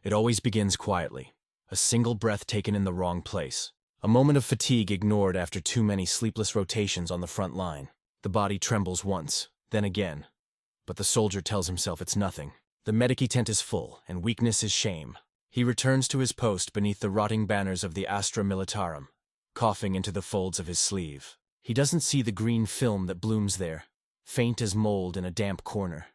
It always begins quietly. A single breath taken in the wrong place. A moment of fatigue ignored after too many sleepless rotations on the front line. The body trembles once, then again. But the soldier tells himself it's nothing. The medici tent is full, and weakness is shame. He returns to his post beneath the rotting banners of the Astra Militarum, coughing into the folds of his sleeve. He doesn't see the green film that blooms there, faint as mold in a damp corner.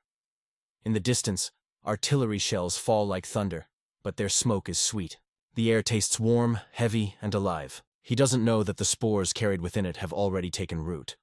In the distance, artillery shells fall like thunder, but their smoke is sweet. The air tastes warm, heavy, and alive. He doesn't know that the spores carried within it have already taken root.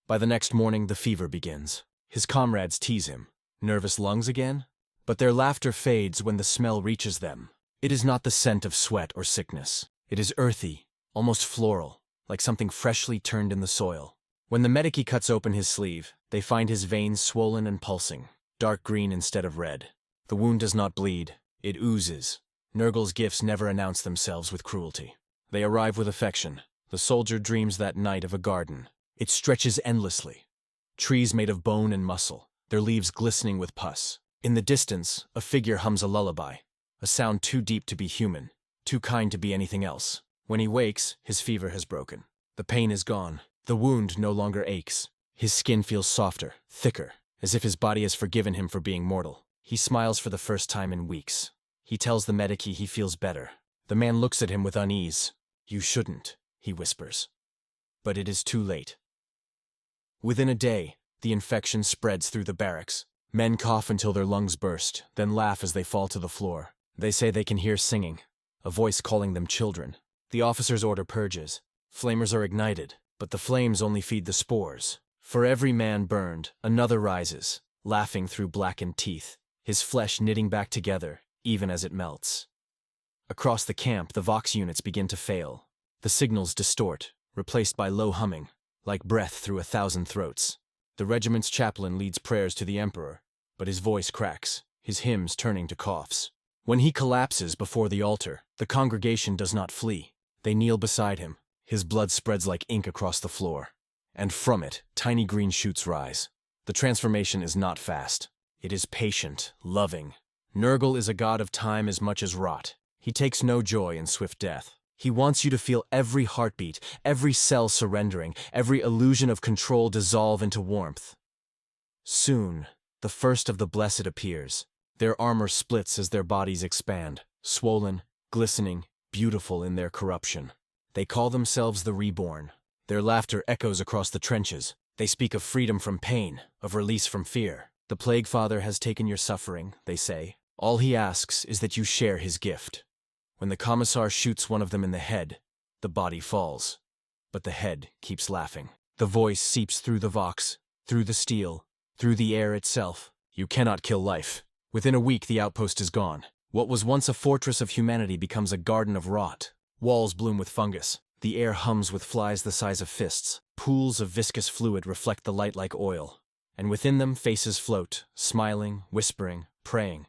By the next morning, the fever begins. His comrades tease him. Nervous lungs again? But their laughter fades when the smell reaches them. It is not the scent of sweat or sickness. It is earthy, almost floral, like something freshly turned in the soil. When the medici cuts open his sleeve, they find his veins swollen and pulsing, dark green instead of red. The wound does not bleed, it oozes. Nurgle's gifts never announce themselves with cruelty. They arrive with affection. The soldier dreams that night of a garden. It stretches endlessly. Trees made of bone and muscle, their leaves glistening with pus. In the distance, a figure hums a lullaby, a sound too deep to be human, too kind to be anything else. When he wakes, his fever has broken. The pain is gone. The wound no longer aches. His skin feels softer, thicker, as if his body has forgiven him for being mortal. He smiles for the first time in weeks. He tells the medici he feels better. The man looks at him with unease. "You shouldn't," he whispers. But it is too late. Within a day, the infection spreads through the barracks. Men cough until their lungs burst, then laugh as they fall to the floor. They say they can hear singing, a voice calling them children. The officers order purges. Flamers are ignited, but the flames only feed the spores. For every man burned, another rises, laughing through blackened teeth, his flesh knitting back together, even as it melts. Across the camp, the vox units begin to fail. The signals distort, replaced by low humming, like breath through 1,000 throats. The regiment's chaplain leads prayers to the emperor, but his voice cracks, his hymns turning to coughs. When he collapses before the altar, the congregation does not flee. They kneel beside him. His blood spreads like ink across the floor. And from it, tiny green shoots rise. The transformation is not fast. It is patient, loving. Nurgle is a god of time as much as rot. He takes no joy in swift death. He wants you to feel every heartbeat, every cell surrendering, every illusion of control dissolve into warmth. Soon, the first of the blessed appears. Their armor splits as their bodies expand, swollen, glistening, beautiful in their corruption. They call themselves the Reborn. Their laughter echoes across the trenches. They speak of freedom from pain, of release from fear. The Plague Father has taken your suffering, they say. All he asks is that you share his gift. When the commissar shoots one of them in the head, the body falls. But the head keeps laughing. The voice seeps through the vox, through the steel, through the air itself. You cannot kill life. Within a week, the outpost is gone. What was once a fortress of humanity becomes a garden of rot. Walls bloom with fungus. The air hums with flies the size of fists. Pools of viscous fluid reflect the light like oil. And within them, faces float, smiling, whispering, praying.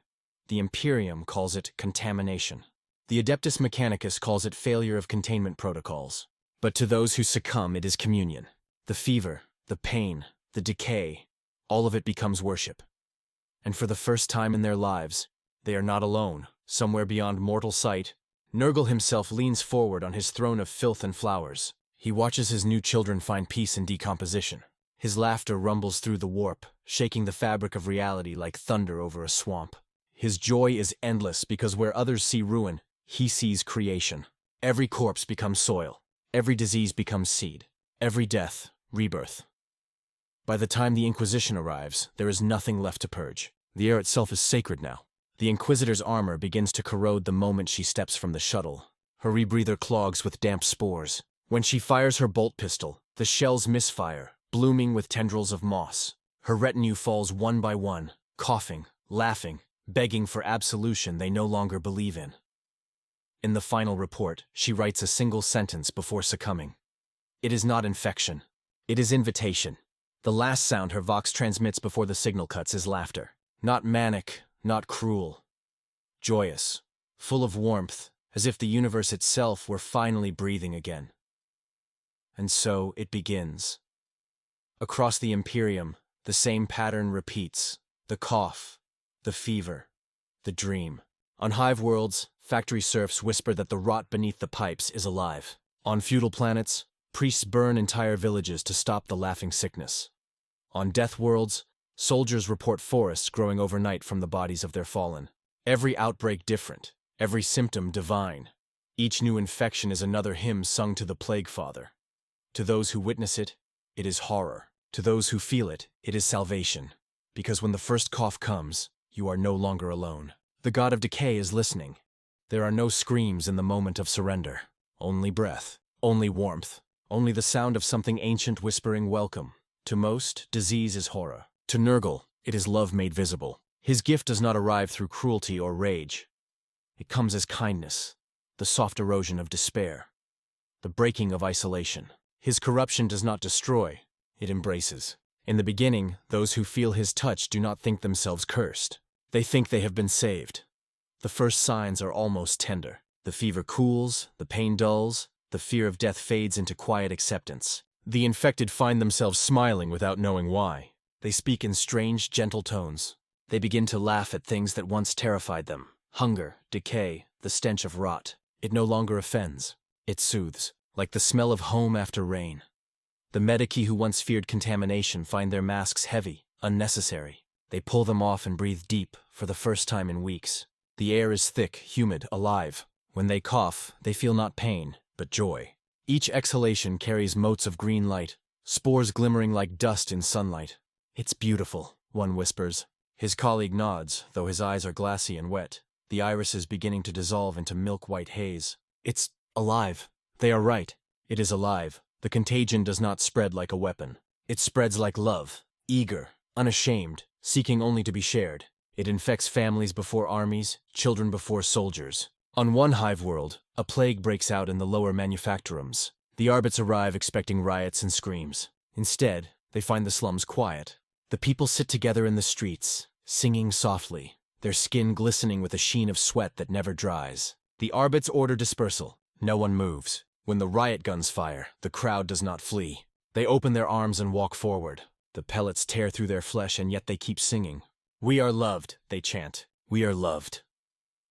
The Imperium calls it contamination. The Adeptus Mechanicus calls it failure of containment protocols. But to those who succumb, it is communion. The fever, the pain, the decay, all of it becomes worship. And for the first time in their lives, they are not alone. Somewhere beyond mortal sight, Nurgle himself leans forward on his throne of filth and flowers. He watches his new children find peace in decomposition. His laughter rumbles through the warp, shaking the fabric of reality like thunder over a swamp. His joy is endless because where others see ruin, he sees creation. Every corpse becomes soil. Every disease becomes seed. Every death, rebirth. By the time the Inquisition arrives, there is nothing left to purge. The air itself is sacred now. The Inquisitor's armor begins to corrode the moment she steps from the shuttle. Her rebreather clogs with damp spores. When she fires her bolt pistol, the shells misfire, blooming with tendrils of moss. Her retinue falls one by one, coughing, laughing, begging for absolution they no longer believe in. In the final report, she writes a single sentence before succumbing. It is not infection. It is invitation. The last sound her vox transmits before the signal cuts is laughter. Not manic, not cruel. Joyous, full of warmth, as if the universe itself were finally breathing again. And so it begins. Across the Imperium, the same pattern repeats. The cough, the fever, the dream. On hive worlds, factory serfs whisper that the rot beneath the pipes is alive. On feudal planets, priests burn entire villages to stop the laughing sickness. On death worlds, soldiers report forests growing overnight from the bodies of their fallen. Every outbreak different, every symptom divine. Each new infection is another hymn sung to the Plague Father. To those who witness it, it is horror. To those who feel it, it is salvation. Because when the first cough comes, you are no longer alone. The god of decay is listening. There are no screams in the moment of surrender. Only breath, only warmth, only the sound of something ancient whispering welcome. To most, disease is horror. To Nurgle, it is love made visible. His gift does not arrive through cruelty or rage. It comes as kindness, the soft erosion of despair, the breaking of isolation. His corruption does not destroy, it embraces. In the beginning, those who feel his touch do not think themselves cursed. They think they have been saved. The first signs are almost tender. The fever cools, the pain dulls, the fear of death fades into quiet acceptance. The infected find themselves smiling without knowing why. They speak in strange, gentle tones. They begin to laugh at things that once terrified them. Hunger, decay, the stench of rot. It no longer offends. It soothes, like the smell of home after rain. The medici who once feared contamination find their masks heavy, unnecessary. They pull them off and breathe deep for the first time in weeks. The air is thick, humid, alive. When they cough, they feel not pain, but joy. Each exhalation carries motes of green light, spores glimmering like dust in sunlight. "It's beautiful," one whispers. His colleague nods, though his eyes are glassy and wet. The iris is beginning to dissolve into milk-white haze. "It's alive." They are right. It is alive. The contagion does not spread like a weapon. It spreads like love, eager, unashamed, seeking only to be shared. It infects families before armies, children before soldiers. On one hive world, a plague breaks out in the lower manufactorums. The arbits arrive expecting riots and screams. Instead, they find the slums quiet. The people sit together in the streets, singing softly, their skin glistening with a sheen of sweat that never dries. The arbits order dispersal. No one moves. When the riot guns fire, the crowd does not flee. They open their arms and walk forward. The pellets tear through their flesh, and yet they keep singing. "We are loved," they chant. "We are loved."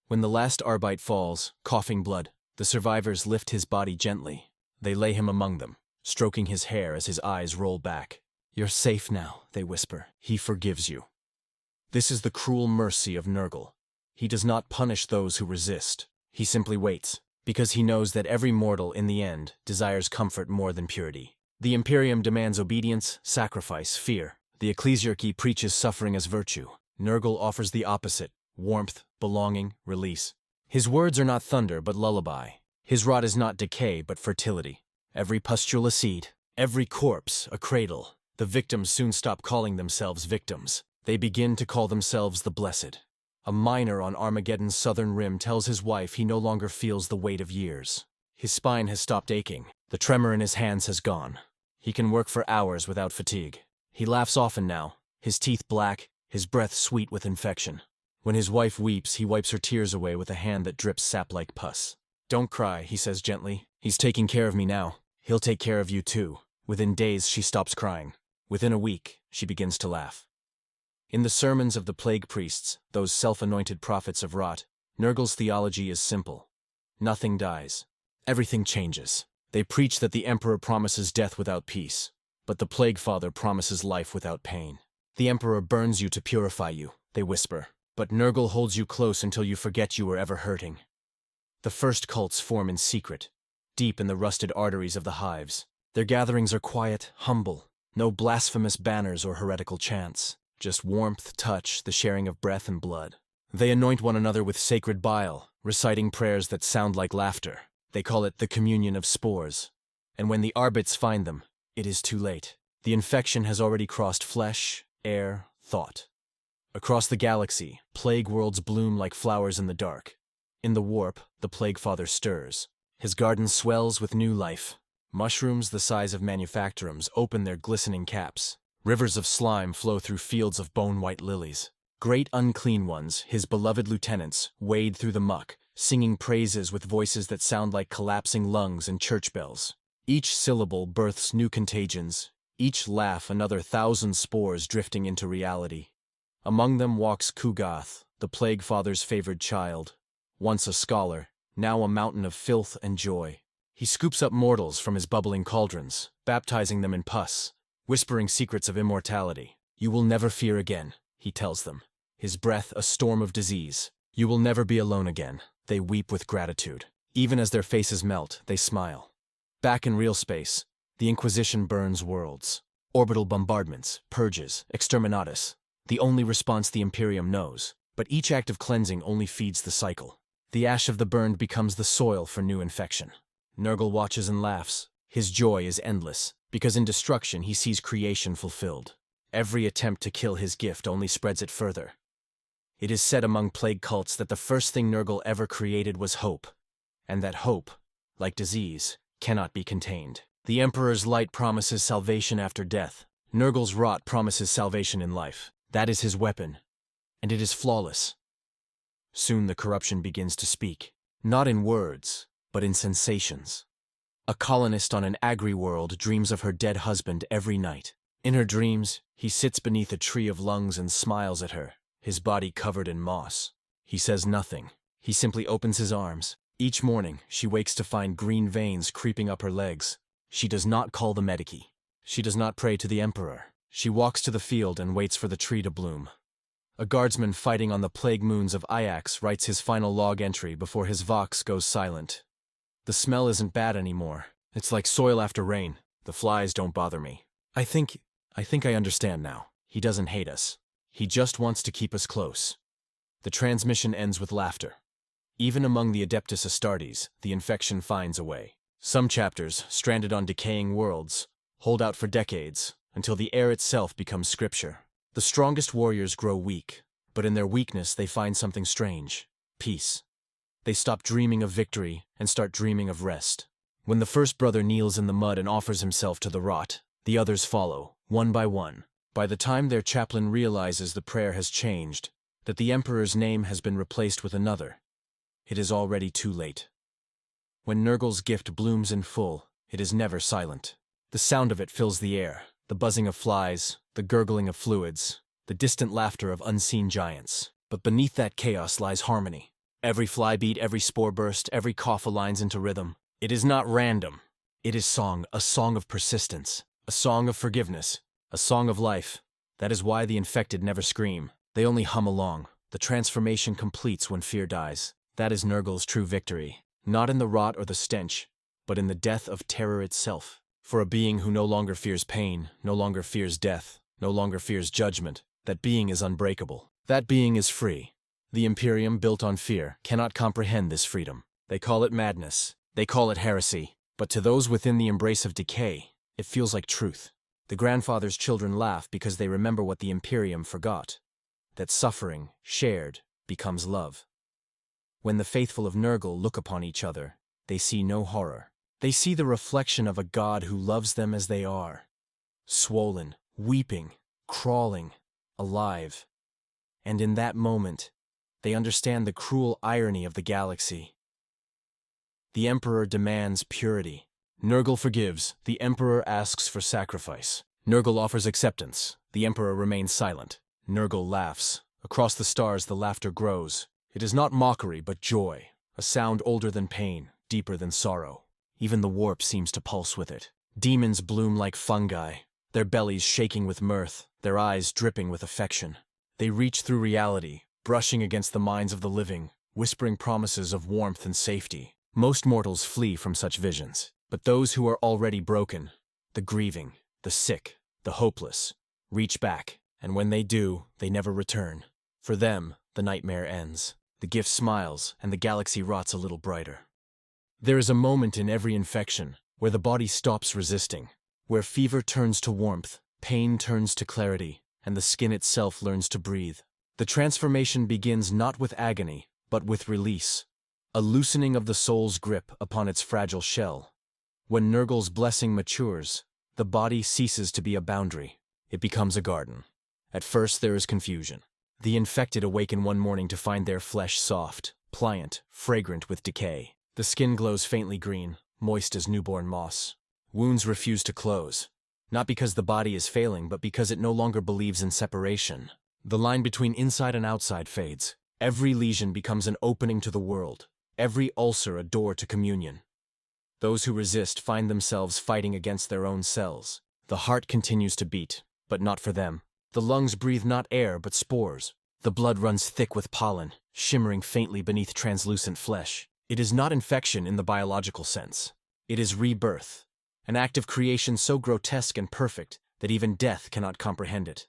When the last arbite falls, coughing blood, the survivors lift his body gently. They lay him among them, stroking his hair as his eyes roll back. "You're safe now," they whisper. "He forgives you." This is the cruel mercy of Nurgle. He does not punish those who resist. He simply waits, because he knows that every mortal, in the end, desires comfort more than purity. The Imperium demands obedience, sacrifice, fear. The ecclesiarchy preaches suffering as virtue. Nurgle offers the opposite: warmth, belonging, release. His words are not thunder, but lullaby. His rod is not decay, but fertility. Every pustule a seed, every corpse a cradle. The victims soon stop calling themselves victims. They begin to call themselves the blessed. A miner on Armageddon's southern rim tells his wife he no longer feels the weight of years. His spine has stopped aching. The tremor in his hands has gone. He can work for hours without fatigue. He laughs often now, his teeth black, his breath sweet with infection. When his wife weeps, he wipes her tears away with a hand that drips sap like pus. "Don't cry," he says gently. "He's taking care of me now. He'll take care of you too." Within days, she stops crying. Within a week, she begins to laugh. In the sermons of the plague priests, those self-anointed prophets of rot, Nurgle's theology is simple. Nothing dies. Everything changes. They preach that the Emperor promises death without peace, but the Plague Father promises life without pain. The Emperor burns you to purify you, they whisper, but Nurgle holds you close until you forget you were ever hurting. The first cults form in secret, deep in the rusted arteries of the hives. Their gatherings are quiet, humble, no blasphemous banners or heretical chants. Just warmth, touch, the sharing of breath and blood. They anoint one another with sacred bile, reciting prayers that sound like laughter. They call it the communion of spores. And when the arbits find them, it is too late. The infection has already crossed flesh, air, thought. Across the galaxy, plague worlds bloom like flowers in the dark. In the warp, the Plague Father stirs. His garden swells with new life. Mushrooms the size of manufactorums open their glistening caps. Rivers of slime flow through fields of bone-white lilies. Great unclean ones, his beloved lieutenants, wade through the muck, singing praises with voices that sound like collapsing lungs and church bells. Each syllable births new contagions, each laugh another 1,000 spores drifting into reality. Among them walks Kugath, the Plague Father's favored child. Once a scholar, now a mountain of filth and joy. He scoops up mortals from his bubbling cauldrons, baptizing them in pus, whispering secrets of immortality. You will never fear again, he tells them. His breath a storm of disease. You will never be alone again. They weep with gratitude. Even as their faces melt, they smile. Back in real space, the Inquisition burns worlds. Orbital bombardments, purges, exterminatus. The only response the Imperium knows. But each act of cleansing only feeds the cycle. The ash of the burned becomes the soil for new infection. Nurgle watches and laughs. His joy is endless, because in destruction he sees creation fulfilled. Every attempt to kill his gift only spreads it further. It is said among plague cults that the first thing Nurgle ever created was hope, and that hope, like disease, cannot be contained. The Emperor's light promises salvation after death. Nurgle's rot promises salvation in life. That is his weapon, and it is flawless. Soon the corruption begins to speak, not in words, but in sensations. A colonist on an agri-world dreams of her dead husband every night. In her dreams, he sits beneath a tree of lungs and smiles at her, his body covered in moss. He says nothing. He simply opens his arms. Each morning, she wakes to find green veins creeping up her legs. She does not call the medici. She does not pray to the Emperor. She walks to the field and waits for the tree to bloom. A guardsman fighting on the plague moons of Ajax writes his final log entry before his vox goes silent. The smell isn't bad anymore. It's like soil after rain. The flies don't bother me. I think I understand now. He doesn't hate us. He just wants to keep us close. The transmission ends with laughter. Even among the Adeptus Astartes, the infection finds a way. Some chapters, stranded on decaying worlds, hold out for decades, until the air itself becomes scripture. The strongest warriors grow weak, but in their weakness they find something strange: peace. They stop dreaming of victory and start dreaming of rest. When the first brother kneels in the mud and offers himself to the rot, the others follow, one by one. By the time their chaplain realizes the prayer has changed, that the Emperor's name has been replaced with another, it is already too late. When Nurgle's gift blooms in full, it is never silent. The sound of it fills the air, the buzzing of flies, the gurgling of fluids, the distant laughter of unseen giants. But beneath that chaos lies harmony. Every fly beat, every spore burst, every cough aligns into rhythm. It is not random. It is song, a song of persistence, a song of forgiveness, a song of life. That is why the infected never scream. They only hum along. The transformation completes when fear dies. That is Nurgle's true victory. Not in the rot or the stench, but in the death of terror itself. For a being who no longer fears pain, no longer fears death, no longer fears judgment, that being is unbreakable. That being is free. The Imperium, built on fear, cannot comprehend this freedom. They call it madness. They call it heresy. But to those within the embrace of decay, it feels like truth. The grandfather's children laugh because they remember what the Imperium forgot: that suffering, shared, becomes love. When the faithful of Nurgle look upon each other, they see no horror. They see the reflection of a god who loves them as they are. Swollen, weeping, crawling, alive. And in that moment, they understand the cruel irony of the galaxy. The Emperor demands purity. Nurgle forgives. The Emperor asks for sacrifice. Nurgle offers acceptance. The Emperor remains silent. Nurgle laughs. Across the stars the laughter grows. It is not mockery, but joy. A sound older than pain, deeper than sorrow. Even the warp seems to pulse with it. Demons bloom like fungi, their bellies shaking with mirth, their eyes dripping with affection. They reach through reality, brushing against the minds of the living, whispering promises of warmth and safety. Most mortals flee from such visions, but those who are already broken, the grieving, the sick, the hopeless, reach back, and when they do, they never return. For them, the nightmare ends. The gift smiles, and the galaxy rots a little brighter. There is a moment in every infection where the body stops resisting, where fever turns to warmth, pain turns to clarity, and the skin itself learns to breathe. The transformation begins not with agony, but with release, a loosening of the soul's grip upon its fragile shell. When Nurgle's blessing matures, the body ceases to be a boundary. It becomes a garden. At first there is confusion. The infected awaken one morning to find their flesh soft, pliant, fragrant with decay. The skin glows faintly green, moist as newborn moss. Wounds refuse to close, not because the body is failing, but because it no longer believes in separation. The line between inside and outside fades. Every lesion becomes an opening to the world, every ulcer a door to communion. Those who resist find themselves fighting against their own cells. The heart continues to beat, but not for them. The lungs breathe not air but spores. The blood runs thick with pollen, shimmering faintly beneath translucent flesh. It is not infection in the biological sense. It is rebirth, an act of creation so grotesque and perfect that even death cannot comprehend it.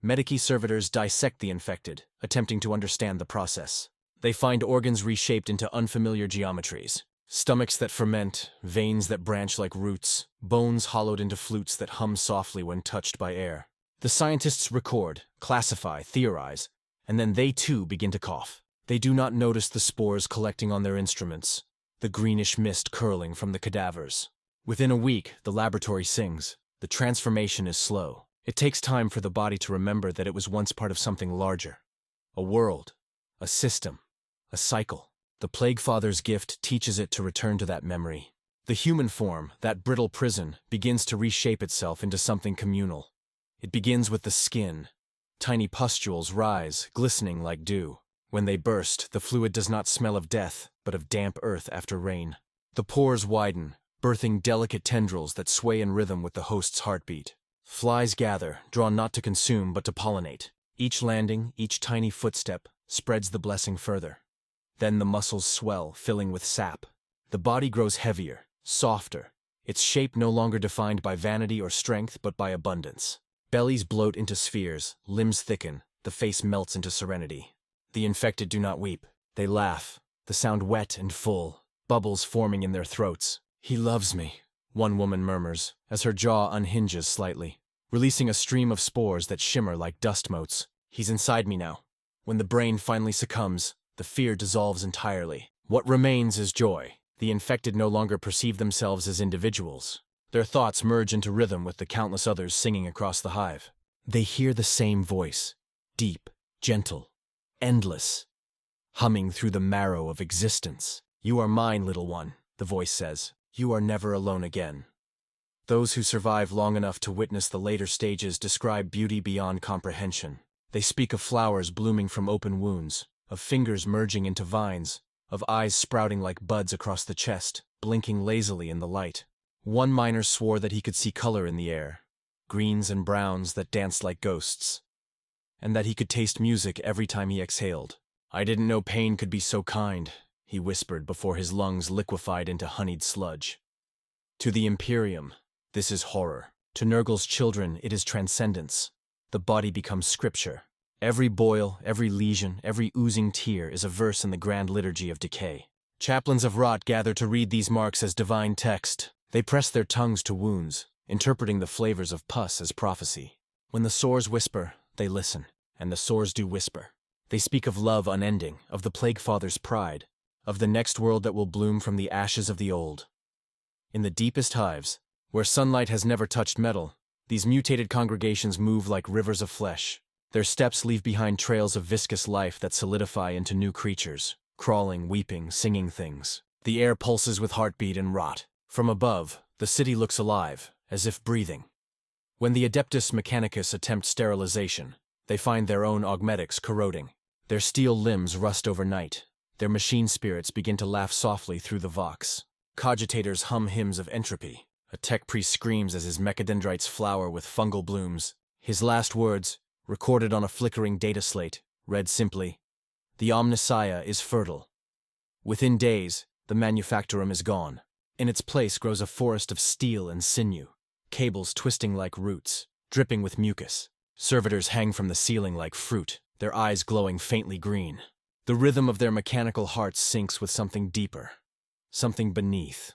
Medici servitors dissect the infected, attempting to understand the process. They find organs reshaped into unfamiliar geometries. Stomachs that ferment, veins that branch like roots, bones hollowed into flutes that hum softly when touched by air. The scientists record, classify, theorize, and then they too begin to cough. They do not notice the spores collecting on their instruments, the greenish mist curling from the cadavers. Within a week, the laboratory sings. The transformation is slow. It takes time for the body to remember that it was once part of something larger. A world, a system, a cycle. The Plague Father's gift teaches it to return to that memory. The human form, that brittle prison, begins to reshape itself into something communal. It begins with the skin. Tiny pustules rise, glistening like dew. When they burst, the fluid does not smell of death, but of damp earth after rain. The pores widen, birthing delicate tendrils that sway in rhythm with the host's heartbeat. Flies gather, drawn not to consume but to pollinate. Each landing, each tiny footstep, spreads the blessing further. Then the muscles swell, filling with sap. The body grows heavier, softer, its shape no longer defined by vanity or strength but by abundance. Bellies bloat into spheres, limbs thicken, the face melts into serenity. The infected do not weep. They laugh, the sound wet and full, bubbles forming in their throats. "He loves me," one woman murmurs, as her jaw unhinges slightly, releasing a stream of spores that shimmer like dust motes. "He's inside me now." When the brain finally succumbs, the fear dissolves entirely. What remains is joy. The infected no longer perceive themselves as individuals. Their thoughts merge into rhythm with the countless others singing across the hive. They hear the same voice, deep, gentle, endless, humming through the marrow of existence. "You are mine, little one," the voice says. "You are never alone again." Those who survive long enough to witness the later stages describe beauty beyond comprehension. They speak of flowers blooming from open wounds, of fingers merging into vines, of eyes sprouting like buds across the chest, blinking lazily in the light. One miner swore that he could see color in the air, greens and browns that danced like ghosts, and that he could taste music every time he exhaled. "I didn't know pain could be so kind," he whispered before his lungs liquefied into honeyed sludge. To the Imperium, this is horror. To Nurgle's children, it is transcendence. The body becomes scripture. Every boil, every lesion, every oozing tear is a verse in the grand liturgy of decay. Chaplains of rot gather to read these marks as divine text. They press their tongues to wounds, interpreting the flavors of pus as prophecy. When the sores whisper, they listen, and the sores do whisper. They speak of love unending, of the Plague Father's pride, of the next world that will bloom from the ashes of the old. In the deepest hives, where sunlight has never touched metal, these mutated congregations move like rivers of flesh. Their steps leave behind trails of viscous life that solidify into new creatures, crawling, weeping, singing things. The air pulses with heartbeat and rot. From above, the city looks alive, as if breathing. When the Adeptus Mechanicus attempt sterilization, they find their own augmetics corroding. Their steel limbs rust overnight. Their machine spirits begin to laugh softly through the vox. Cogitators hum hymns of entropy. A tech priest screams as his mechadendrites flower with fungal blooms. His last words, recorded on a flickering data slate, read simply, "The Omnissiah is fertile." Within days, the manufactorum is gone. In its place grows a forest of steel and sinew, cables twisting like roots, dripping with mucus. Servitors hang from the ceiling like fruit, their eyes glowing faintly green. The rhythm of their mechanical hearts syncs with something deeper, something beneath.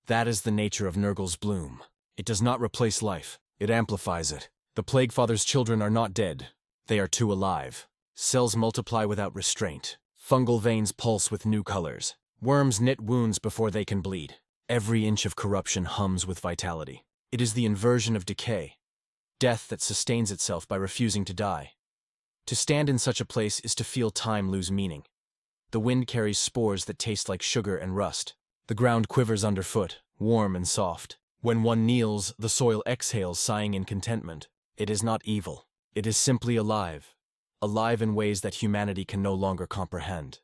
That is the nature of Nurgle's bloom. It does not replace life, it amplifies it. The Plague Father's children are not dead, they are too alive. Cells multiply without restraint. Fungal veins pulse with new colors. Worms knit wounds before they can bleed. Every inch of corruption hums with vitality. It is the inversion of decay, death that sustains itself by refusing to die. To stand in such a place is to feel time lose meaning. The wind carries spores that taste like sugar and rust. The ground quivers underfoot, warm and soft. When one kneels, the soil exhales, sighing in contentment. It is not evil. It is simply alive. alive in ways that humanity can no longer comprehend.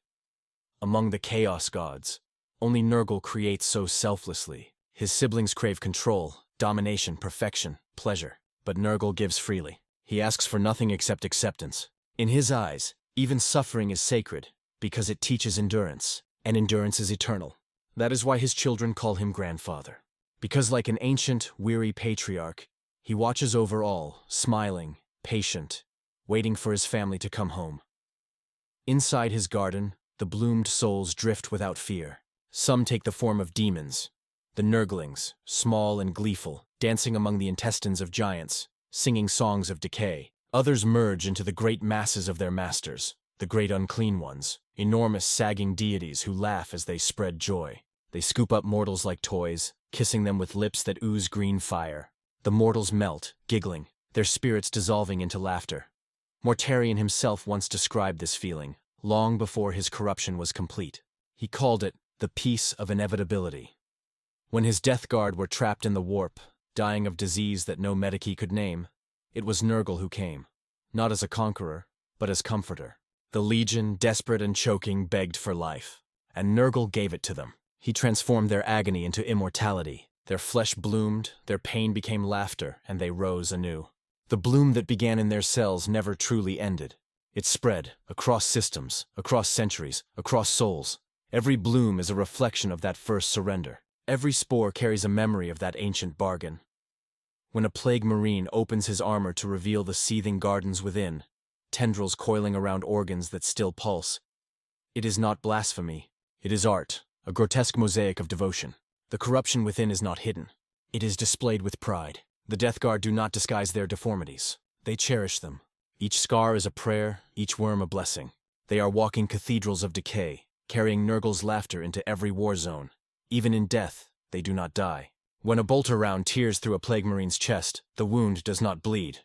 Among the Chaos gods, only Nurgle creates so selflessly. His siblings crave control, domination, perfection, pleasure. But Nurgle gives freely. He asks for nothing except acceptance. In his eyes, even suffering is sacred, because it teaches endurance, and endurance is eternal. That is why his children call him grandfather. Because like an ancient, weary patriarch, he watches over all, smiling, patient, waiting for his family to come home. Inside his garden, the bloomed souls drift without fear. Some take the form of demons, the Nurglings, small and gleeful, dancing among the intestines of giants, singing songs of decay. Others merge into the great masses of their masters, the great unclean ones, enormous sagging deities who laugh as they spread joy. They scoop up mortals like toys, kissing them with lips that ooze green fire. The mortals melt, giggling, their spirits dissolving into laughter. Mortarion himself once described this feeling, long before his corruption was complete. He called it the peace of inevitability. When his death guard were trapped in the warp, dying of disease that no medici could name, it was Nurgle who came, not as a conqueror, but as comforter. The legion, desperate and choking, begged for life, and Nurgle gave it to them. He transformed their agony into immortality. Their flesh bloomed, their pain became laughter, and they rose anew. The bloom that began in their cells never truly ended. It spread, across systems, across centuries, across souls. Every bloom is a reflection of that first surrender. Every spore carries a memory of that ancient bargain. When a plague marine opens his armor to reveal the seething gardens within, tendrils coiling around organs that still pulse, it is not blasphemy. It is art, a grotesque mosaic of devotion. The corruption within is not hidden. It is displayed with pride. The Death Guard do not disguise their deformities. They cherish them. Each scar is a prayer, each worm a blessing. They are walking cathedrals of decay, carrying Nurgle's laughter into every war zone. Even in death, they do not die. When a bolter round tears through a plague marine's chest, the wound does not bleed.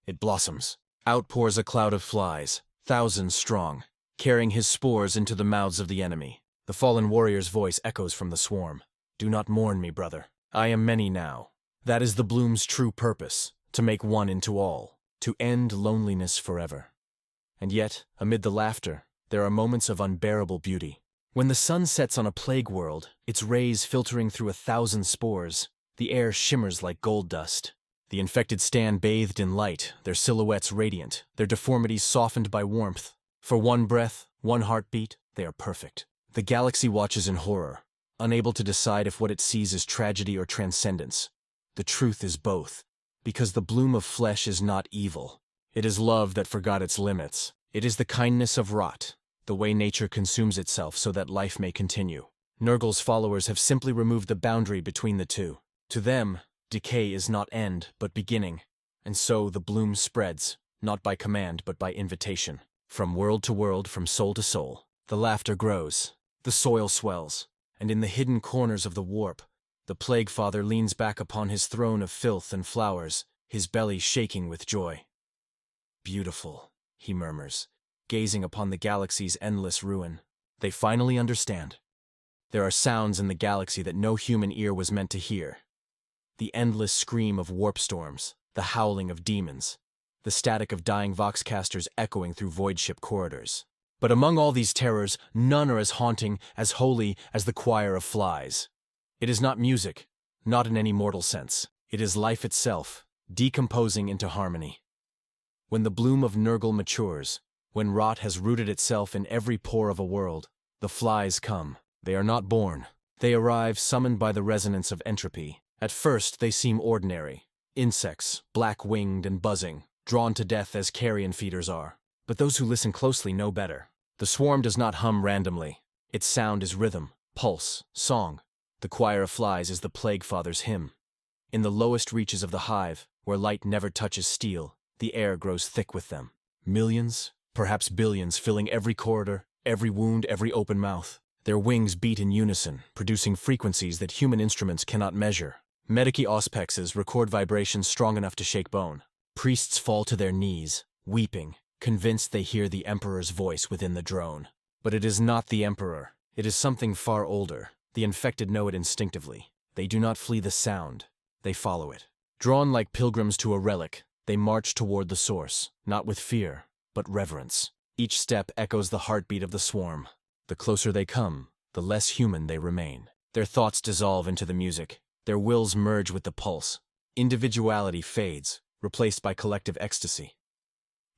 It blossoms. Out pours a cloud of flies, thousands strong, carrying his spores into the mouths of the enemy. The fallen warrior's voice echoes from the swarm. Do not mourn me, brother. I am many now. That is the bloom's true purpose, to make one into all, to end loneliness forever. And yet, amid the laughter, there are moments of unbearable beauty. When the sun sets on a plague world, its rays filtering through 1,000 spores, the air shimmers like gold dust. The infected stand bathed in light, their silhouettes radiant, their deformities softened by warmth. For one breath, one heartbeat, they are perfect. The galaxy watches in horror, unable to decide if what it sees is tragedy or transcendence. The truth is both, because the bloom of flesh is not evil. It is love that forgot its limits. It is the kindness of rot, the way nature consumes itself so that life may continue. Nurgle's followers have simply removed the boundary between the two. To them, decay is not end, but beginning, and so the bloom spreads, not by command but by invitation. From world to world, from soul to soul, the laughter grows, the soil swells, and in the hidden corners of the warp, the Plague Father leans back upon his throne of filth and flowers, his belly shaking with joy. Beautiful, he murmurs, gazing upon the galaxy's endless ruin. They finally understand. There are sounds in the galaxy that no human ear was meant to hear. The endless scream of warp storms, the howling of demons, the static of dying voxcasters echoing through voidship corridors. But among all these terrors, none are as haunting, as holy as the choir of flies. It is not music, not in any mortal sense. It is life itself, decomposing into harmony. When the bloom of Nurgle matures, when rot has rooted itself in every pore of a world, the flies come. They are not born. They arrive summoned by the resonance of entropy. At first, they seem ordinary. Insects, black-winged and buzzing, drawn to death as carrion feeders are. But those who listen closely know better. The swarm does not hum randomly. Its sound is rhythm, pulse, song. The choir of flies is the Plague Father's hymn. In the lowest reaches of the hive, where light never touches steel, the air grows thick with them. Millions, perhaps billions, filling every corridor, every wound, every open mouth. Their wings beat in unison, producing frequencies that human instruments cannot measure. Medici auspexes record vibrations strong enough to shake bone. Priests fall to their knees, weeping, convinced they hear the Emperor's voice within the drone. But it is not the Emperor. It is something far older. The infected know it instinctively. They do not flee the sound. They follow it. Drawn like pilgrims to a relic, they march toward the source, not with fear, but reverence. Each step echoes the heartbeat of the swarm. The closer they come, the less human they remain. Their thoughts dissolve into the music. Their wills merge with the pulse. Individuality fades, replaced by collective ecstasy.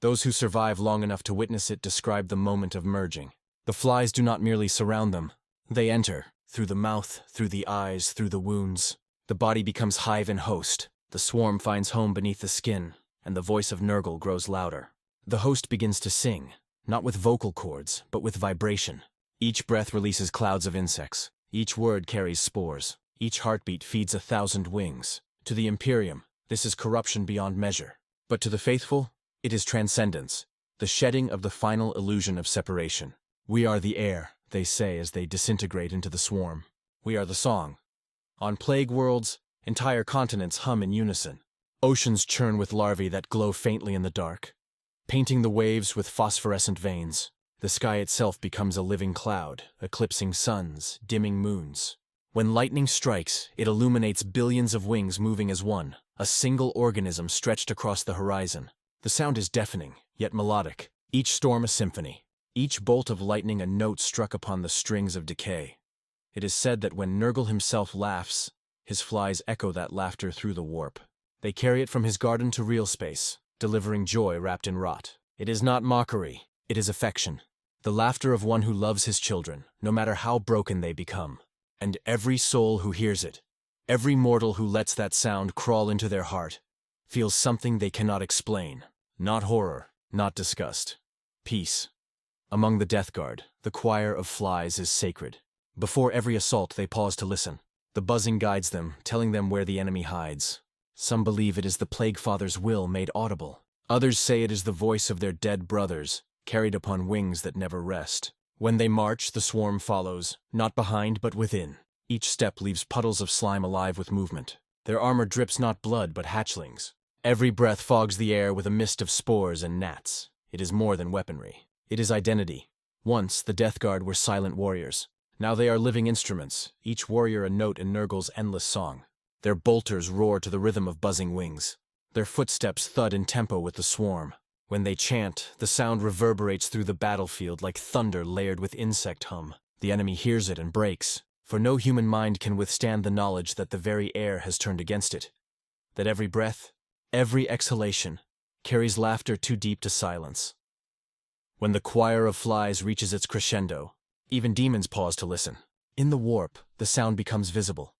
Those who survive long enough to witness it describe the moment of merging. The flies do not merely surround them. They enter, through the mouth, through the eyes, through the wounds. The body becomes hive and host. The swarm finds home beneath the skin, and the voice of Nurgle grows louder. The host begins to sing, not with vocal cords, but with vibration. Each breath releases clouds of insects. Each word carries spores. Each heartbeat feeds 1,000 wings. To the Imperium, this is corruption beyond measure. But to the faithful, it is transcendence, the shedding of the final illusion of separation. We are the air, they say as they disintegrate into the swarm. We are the song. On plague worlds, entire continents hum in unison. Oceans churn with larvae that glow faintly in the dark, painting the waves with phosphorescent veins. The sky itself becomes a living cloud, eclipsing suns, dimming moons. When lightning strikes, it illuminates billions of wings moving as one, a single organism stretched across the horizon. The sound is deafening, yet melodic. Each storm a symphony. Each bolt of lightning a note struck upon the strings of decay. It is said that when Nurgle himself laughs, his flies echo that laughter through the warp. They carry it from his garden to real space, delivering joy wrapped in rot. It is not mockery, it is affection. The laughter of one who loves his children, no matter how broken they become. And every soul who hears it, every mortal who lets that sound crawl into their heart, feels something they cannot explain. Not horror, not disgust. Peace. Among the Death Guard, the choir of flies is sacred. Before every assault, they pause to listen. The buzzing guides them, telling them where the enemy hides. Some believe it is the Plague Father's will made audible. Others say it is the voice of their dead brothers, carried upon wings that never rest. When they march, the swarm follows, not behind but within. Each step leaves puddles of slime alive with movement. Their armor drips not blood but hatchlings. Every breath fogs the air with a mist of spores and gnats. It is more than weaponry. It is identity. Once, the Death Guard were silent warriors. Now they are living instruments, each warrior a note in Nurgle's endless song. Their bolters roar to the rhythm of buzzing wings. Their footsteps thud in tempo with the swarm. When they chant, the sound reverberates through the battlefield like thunder layered with insect hum. The enemy hears it and breaks, for no human mind can withstand the knowledge that the very air has turned against it. That every breath, every exhalation, carries laughter too deep to silence. When the choir of flies reaches its crescendo, even demons pause to listen. In the warp, the sound becomes visible.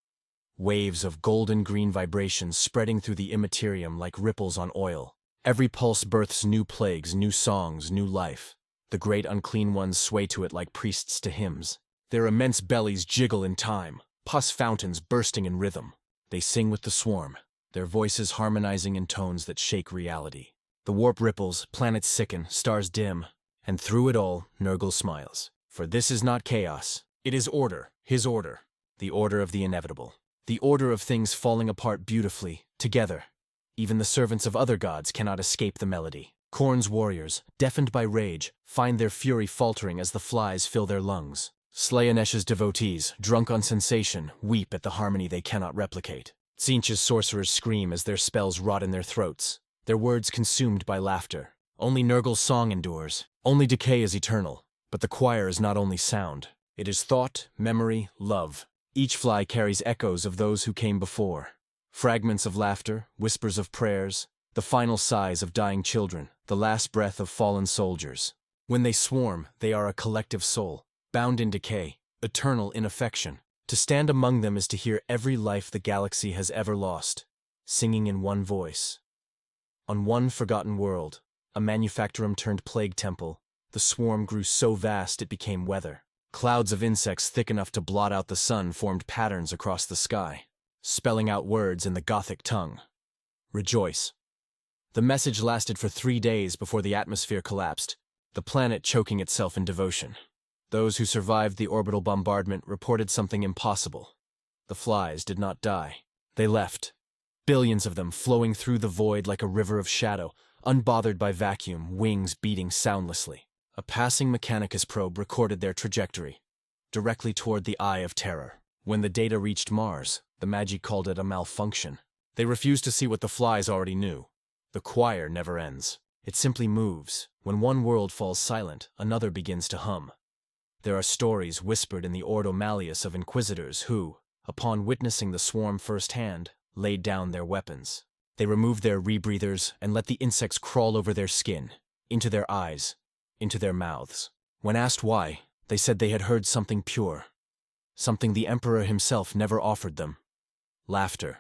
Waves of golden-green vibrations spreading through the immaterium like ripples on oil. Every pulse births new plagues, new songs, new life. The great unclean ones sway to it like priests to hymns. Their immense bellies jiggle in time, pus fountains bursting in rhythm. They sing with the swarm, their voices harmonizing in tones that shake reality. The warp ripples, planets sicken, stars dim, and through it all, Nurgle smiles. For this is not chaos. It is order, his order. The order of the inevitable. The order of things falling apart beautifully, together. Even the servants of other gods cannot escape the melody. Khorne's warriors, deafened by rage, find their fury faltering as the flies fill their lungs. Slayanesh's devotees, drunk on sensation, weep at the harmony they cannot replicate. Tzeentch's sorcerers scream as their spells rot in their throats, their words consumed by laughter. Only Nurgle's song endures. Only decay is eternal. But the choir is not only sound. It is thought, memory, love. Each fly carries echoes of those who came before. Fragments of laughter, whispers of prayers, the final sighs of dying children, the last breath of fallen soldiers. When they swarm, they are a collective soul, bound in decay, eternal in affection. To stand among them is to hear every life the galaxy has ever lost, singing in one voice. On one forgotten world, a manufactorum turned plague temple, the swarm grew so vast it became weather. Clouds of insects thick enough to blot out the sun formed patterns across the sky, spelling out words in the Gothic tongue. Rejoice. The message lasted for 3 days before the atmosphere collapsed, the planet choking itself in devotion. Those who survived the orbital bombardment reported something impossible. The flies did not die. They left. Billions of them flowing through the void like a river of shadow, unbothered by vacuum, wings beating soundlessly. A passing Mechanicus probe recorded their trajectory, directly toward the Eye of Terror. When the data reached Mars, the Magi called it a malfunction. They refused to see what the flies already knew. The choir never ends. It simply moves. When one world falls silent, another begins to hum. There are stories whispered in the Ordo Malleus of inquisitors who, upon witnessing the swarm firsthand, laid down their weapons. They removed their rebreathers and let the insects crawl over their skin, into their eyes, into their mouths. When asked why, they said they had heard something pure, something the Emperor himself never offered them: laughter.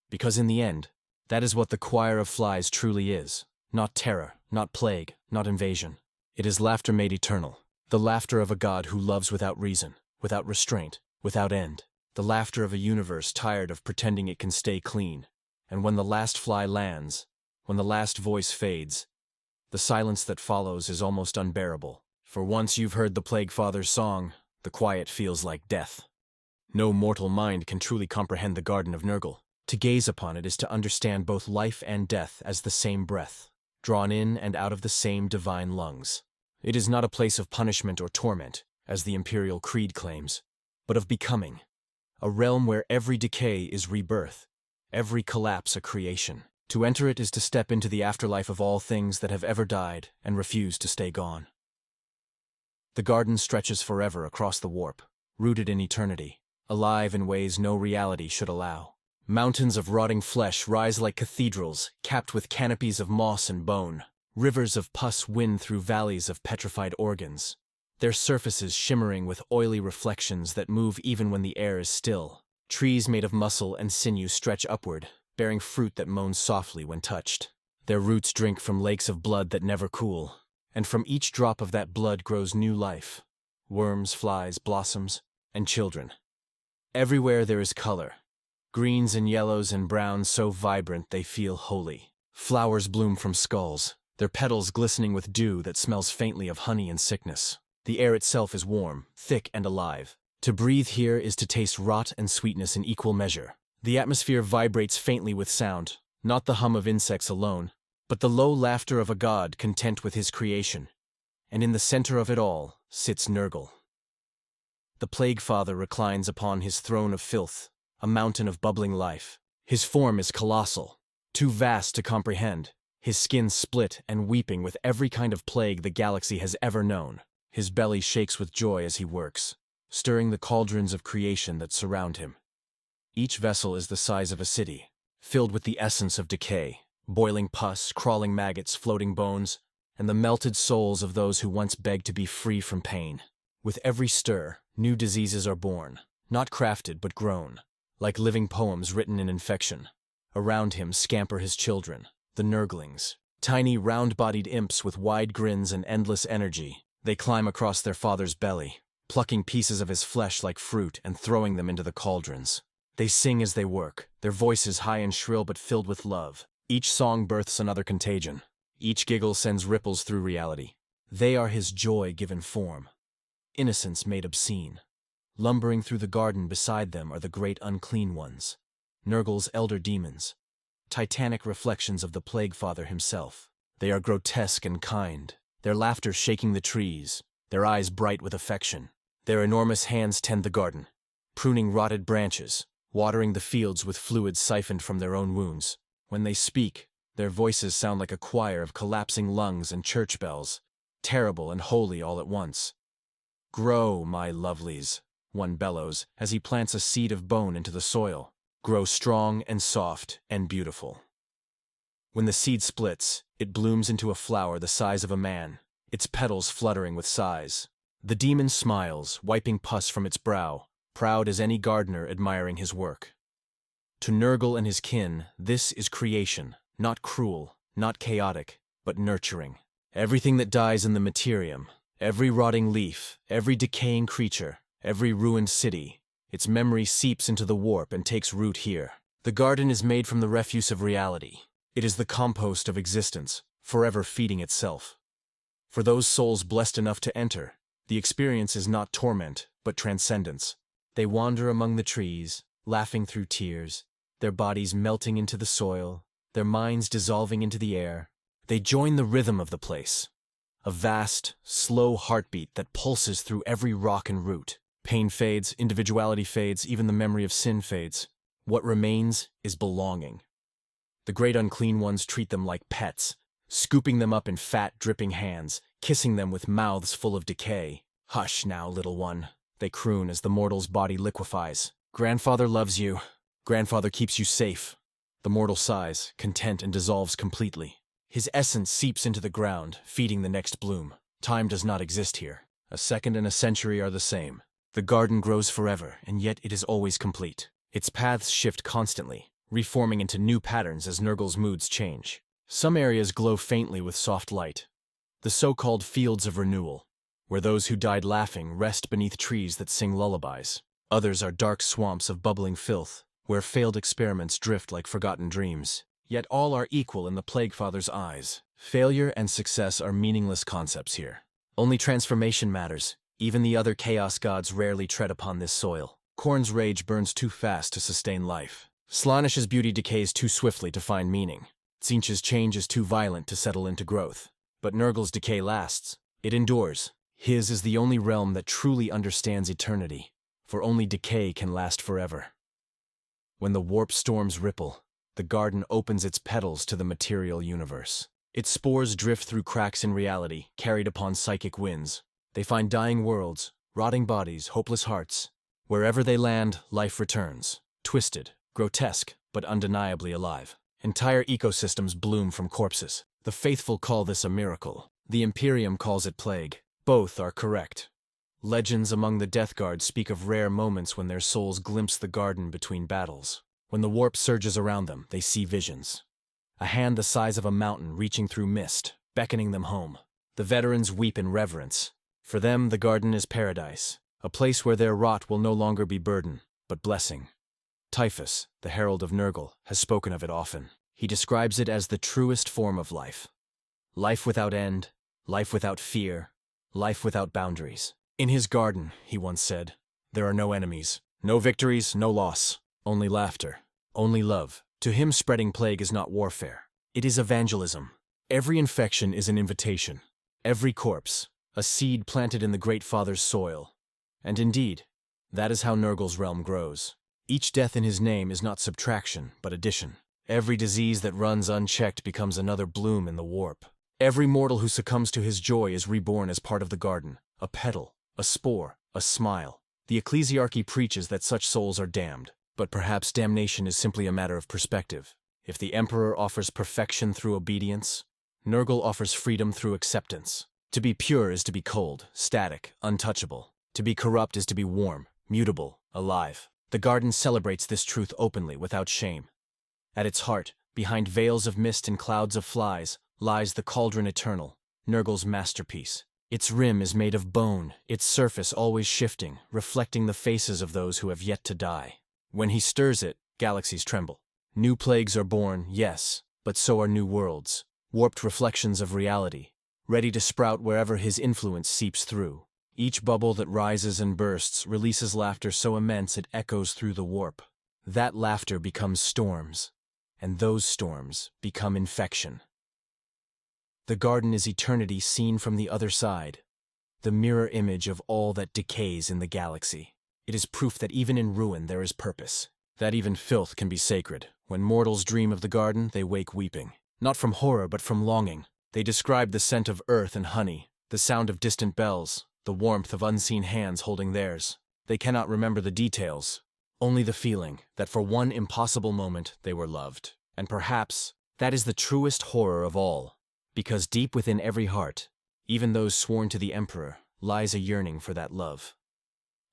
Because in the end, that is what the choir of flies truly is. Not terror, not plague, not invasion. It is laughter made eternal. The laughter of a god who loves without reason, without restraint, without end. The laughter of a universe tired of pretending it can stay clean. And when the last fly lands, when the last voice fades, the silence that follows is almost unbearable. For once you've heard the Plague Father's song, the quiet feels like death. No mortal mind can truly comprehend the Garden of Nurgle. To gaze upon it is to understand both life and death as the same breath, drawn in and out of the same divine lungs. It is not a place of punishment or torment, as the Imperial Creed claims, but of becoming, a realm where every decay is rebirth, every collapse a creation. To enter it is to step into the afterlife of all things that have ever died and refused to stay gone. The garden stretches forever across the warp, rooted in eternity, alive in ways no reality should allow. Mountains of rotting flesh rise like cathedrals, capped with canopies of moss and bone. Rivers of pus wind through valleys of petrified organs, their surfaces shimmering with oily reflections that move even when the air is still. Trees made of muscle and sinew stretch upward, bearing fruit that moans softly when touched. Their roots drink from lakes of blood that never cool, and from each drop of that blood grows new life. Worms, flies, blossoms, and children. Everywhere there is color. Greens and yellows and browns so vibrant they feel holy. Flowers bloom from skulls, their petals glistening with dew that smells faintly of honey and sickness. The air itself is warm, thick, and alive. To breathe here is to taste rot and sweetness in equal measure. The atmosphere vibrates faintly with sound, not the hum of insects alone, but the low laughter of a god content with his creation. And in the center of it all sits Nurgle. The Plague Father reclines upon his throne of filth, a mountain of bubbling life. His form is colossal, too vast to comprehend, his skin split and weeping with every kind of plague the galaxy has ever known. His belly shakes with joy as he works, stirring the cauldrons of creation that surround him. Each vessel is the size of a city, filled with the essence of decay, boiling pus, crawling maggots, floating bones, and the melted souls of those who once begged to be free from pain. With every stir, new diseases are born, not crafted but grown, like living poems written in infection. Around him scamper his children, the Nurglings, tiny round-bodied imps with wide grins and endless energy. They climb across their father's belly, plucking pieces of his flesh like fruit and throwing them into the cauldrons. They sing as they work, their voices high and shrill but filled with love. Each song births another contagion. Each giggle sends ripples through reality. They are his joy given form, innocence made obscene. Lumbering through the garden beside them are the great unclean ones, Nurgle's elder demons, titanic reflections of the Plague Father himself. They are grotesque and kind, their laughter shaking the trees, their eyes bright with affection. Their enormous hands tend the garden, pruning rotted branches, watering the fields with fluids siphoned from their own wounds. When they speak, their voices sound like a choir of collapsing lungs and church bells, terrible and holy all at once. "Grow, my lovelies," one bellows as he plants a seed of bone into the soil. "Grow strong and soft and beautiful." When the seed splits, it blooms into a flower the size of a man, its petals fluttering with sighs. The demon smiles, wiping pus from its brow, proud as any gardener admiring his work. To Nurgle and his kin, this is creation, not cruel, not chaotic, but nurturing. Everything that dies in the materium, every rotting leaf, every decaying creature, every ruined city, its memory seeps into the warp and takes root here. The garden is made from the refuse of reality. It is the compost of existence, forever feeding itself. For those souls blessed enough to enter, the experience is not torment, but transcendence. They wander among the trees, laughing through tears, their bodies melting into the soil, their minds dissolving into the air. They join the rhythm of the place, a vast, slow heartbeat that pulses through every rock and root. Pain fades, individuality fades, even the memory of sin fades. What remains is belonging. The great unclean ones treat them like pets, scooping them up in fat, dripping hands, kissing them with mouths full of decay. "Hush now, little one," they croon as the mortal's body liquefies. "Grandfather loves you. Grandfather keeps you safe." The mortal sighs, content, and dissolves completely. His essence seeps into the ground, feeding the next bloom. Time does not exist here. A second and a century are the same. The garden grows forever, and yet it is always complete. Its paths shift constantly, reforming into new patterns as Nurgle's moods change. Some areas glow faintly with soft light, the so-called fields of renewal, where those who died laughing rest beneath trees that sing lullabies. Others are dark swamps of bubbling filth, where failed experiments drift like forgotten dreams. Yet all are equal in the Plaguefather's eyes. Failure and success are meaningless concepts here. Only transformation matters. Even the other chaos gods rarely tread upon this soil. Khorne's rage burns too fast to sustain life. Slaanesh's beauty decays too swiftly to find meaning. Tzeentch's change is too violent to settle into growth. But Nurgle's decay lasts. It endures. His is the only realm that truly understands eternity, for only decay can last forever. When the warp storms ripple, the garden opens its petals to the material universe. Its spores drift through cracks in reality, carried upon psychic winds. They find dying worlds, rotting bodies, hopeless hearts. Wherever they land, life returns. Twisted, grotesque, but undeniably alive. Entire ecosystems bloom from corpses. The faithful call this a miracle. The Imperium calls it plague. Both are correct. Legends among the Death Guard speak of rare moments when their souls glimpse the garden between battles. When the warp surges around them, they see visions. A hand the size of a mountain reaching through mist, beckoning them home. The veterans weep in reverence. For them, the garden is paradise, a place where their rot will no longer be burden, but blessing. Typhus, the herald of Nurgle, has spoken of it often. He describes it as the truest form of life. Life without end, life without fear, life without boundaries. In his garden, he once said, there are no enemies, no victories, no loss, only laughter, only love. To him, spreading plague is not warfare. It is evangelism. Every infection is an invitation. Every corpse, a seed planted in the Great Father's soil. And indeed, that is how Nurgle's realm grows. Each death in his name is not subtraction, but addition. Every disease that runs unchecked becomes another bloom in the warp. Every mortal who succumbs to his joy is reborn as part of the garden, a petal, a spore, a smile. The ecclesiarchy preaches that such souls are damned, but perhaps damnation is simply a matter of perspective. If the Emperor offers perfection through obedience, Nurgle offers freedom through acceptance. To be pure is to be cold, static, untouchable. To be corrupt is to be warm, mutable, alive. The garden celebrates this truth openly, without shame. At its heart, behind veils of mist and clouds of flies, lies the cauldron eternal, Nurgle's masterpiece. Its rim is made of bone, its surface always shifting, reflecting the faces of those who have yet to die. When he stirs it, galaxies tremble. New plagues are born, yes, but so are new worlds, warped reflections of reality, ready to sprout wherever his influence seeps through. Each bubble that rises and bursts releases laughter so immense it echoes through the warp. That laughter becomes storms, and those storms become infection. The garden is eternity seen from the other side, the mirror image of all that decays in the galaxy. It is proof that even in ruin there is purpose, that even filth can be sacred. When mortals dream of the garden, they wake weeping. Not from horror, but from longing. They describe the scent of earth and honey, the sound of distant bells, the warmth of unseen hands holding theirs. They cannot remember the details, only the feeling that for one impossible moment they were loved. And perhaps that is the truest horror of all, because deep within every heart, even those sworn to the Emperor, lies a yearning for that love.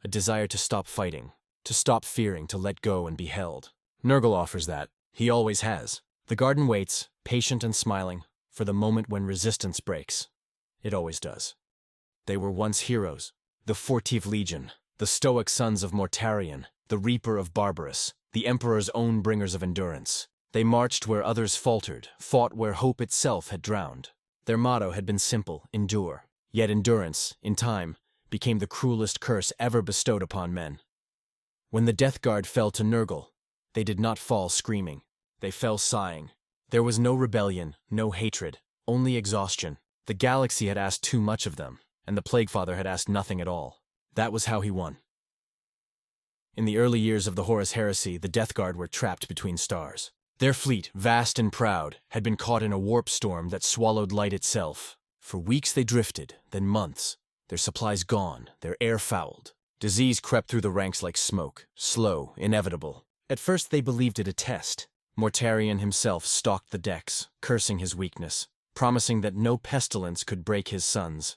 A desire to stop fighting, to stop fearing, to let go and be held. Nurgle offers that. He always has. The garden waits, patient and smiling, for the moment when resistance breaks. It always does. They were once heroes, the 14th Legion, the stoic sons of Mortarion, the reaper of Barbarous, the Emperor's own bringers of endurance. They marched where others faltered, fought where hope itself had drowned. Their motto had been simple, endure. Yet endurance, in time, became the cruelest curse ever bestowed upon men. When the Death Guard fell to Nurgle, they did not fall screaming. They fell sighing. There was no rebellion, no hatred, only exhaustion. The galaxy had asked too much of them, and the Plaguefather had asked nothing at all. That was how he won. In the early years of the Horus Heresy, the Death Guard were trapped between stars. Their fleet, vast and proud, had been caught in a warp storm that swallowed light itself. For weeks they drifted, then months. Their supplies gone, their air fouled. Disease crept through the ranks like smoke, slow, inevitable. At first they believed it a test. Mortarion himself stalked the decks, cursing his weakness, promising that no pestilence could break his sons.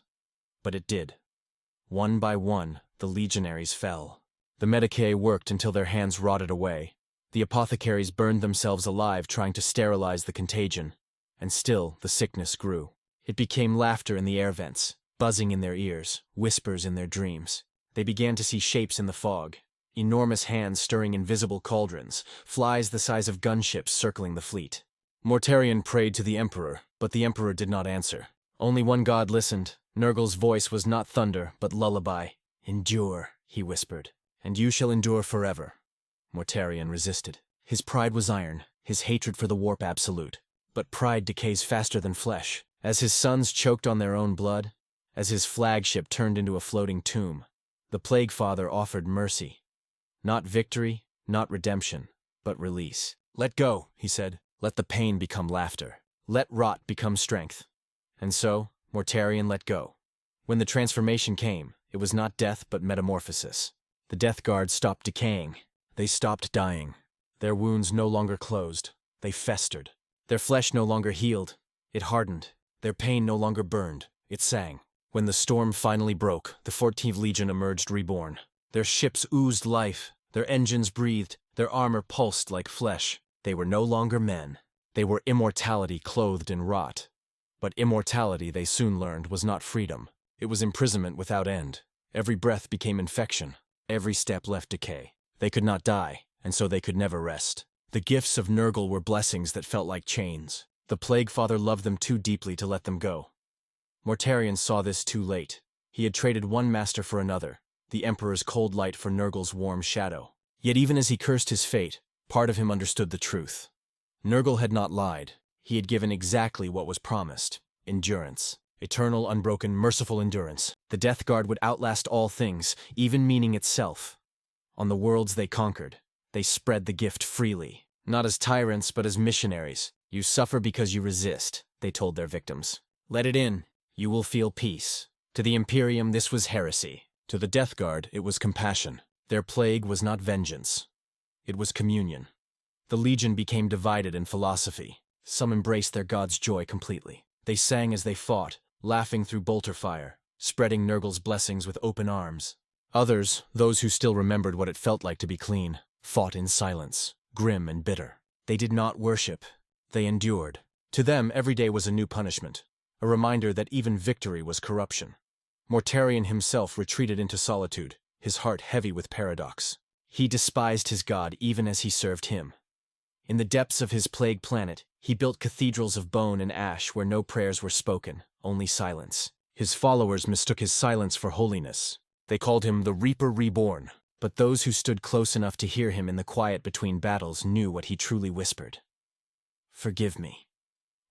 But it did. One by one, the legionaries fell. The medicae worked until their hands rotted away. The apothecaries burned themselves alive trying to sterilize the contagion. And still, the sickness grew. It became laughter in the air vents, buzzing in their ears, whispers in their dreams. They began to see shapes in the fog, enormous hands stirring invisible cauldrons, flies the size of gunships circling the fleet. Mortarion prayed to the Emperor, but the Emperor did not answer. Only one god listened. Nurgle's voice was not thunder, but lullaby. "Endure," he whispered, "and you shall endure forever." Mortarion resisted. His pride was iron, his hatred for the warp absolute. But pride decays faster than flesh. As his sons choked on their own blood, as his flagship turned into a floating tomb, the Plague Father offered mercy. Not victory, not redemption, but release. "Let go," he said. "Let the pain become laughter. Let rot become strength." And so, Mortarion let go. When the transformation came, it was not death but metamorphosis. The Death Guard stopped decaying. They stopped dying. Their wounds no longer closed. They festered. Their flesh no longer healed. It hardened. Their pain no longer burned. It sang. When the storm finally broke, the 14th Legion emerged reborn. Their ships oozed life. Their engines breathed. Their armor pulsed like flesh. They were no longer men. They were immortality clothed in rot. But immortality, they soon learned, was not freedom. It was imprisonment without end. Every breath became infection. Every step left decay. They could not die, and so they could never rest. The gifts of Nurgle were blessings that felt like chains. The Plague Father loved them too deeply to let them go. Mortarion saw this too late. He had traded one master for another, the Emperor's cold light for Nurgle's warm shadow. Yet even as he cursed his fate, part of him understood the truth. Nurgle had not lied. He had given exactly what was promised. Endurance. Eternal, unbroken, merciful endurance. The Death Guard would outlast all things, even meaning itself. On the worlds they conquered, they spread the gift freely. Not as tyrants, but as missionaries. "You suffer because you resist," they told their victims. "Let it in. You will feel peace." To the Imperium, this was heresy. To the Death Guard, it was compassion. Their plague was not vengeance. It was communion. The Legion became divided in philosophy. Some embraced their god's joy completely. They sang as they fought, laughing through bolter fire, spreading Nurgle's blessings with open arms. Others, those who still remembered what it felt like to be clean, fought in silence, grim and bitter. They did not worship. They endured. To them, every day was a new punishment, a reminder that even victory was corruption. Mortarion himself retreated into solitude, his heart heavy with paradox. He despised his god even as he served him. In the depths of his plague planet, he built cathedrals of bone and ash where no prayers were spoken, only silence. His followers mistook his silence for holiness. They called him the Reaper Reborn, but those who stood close enough to hear him in the quiet between battles knew what he truly whispered. "Forgive me."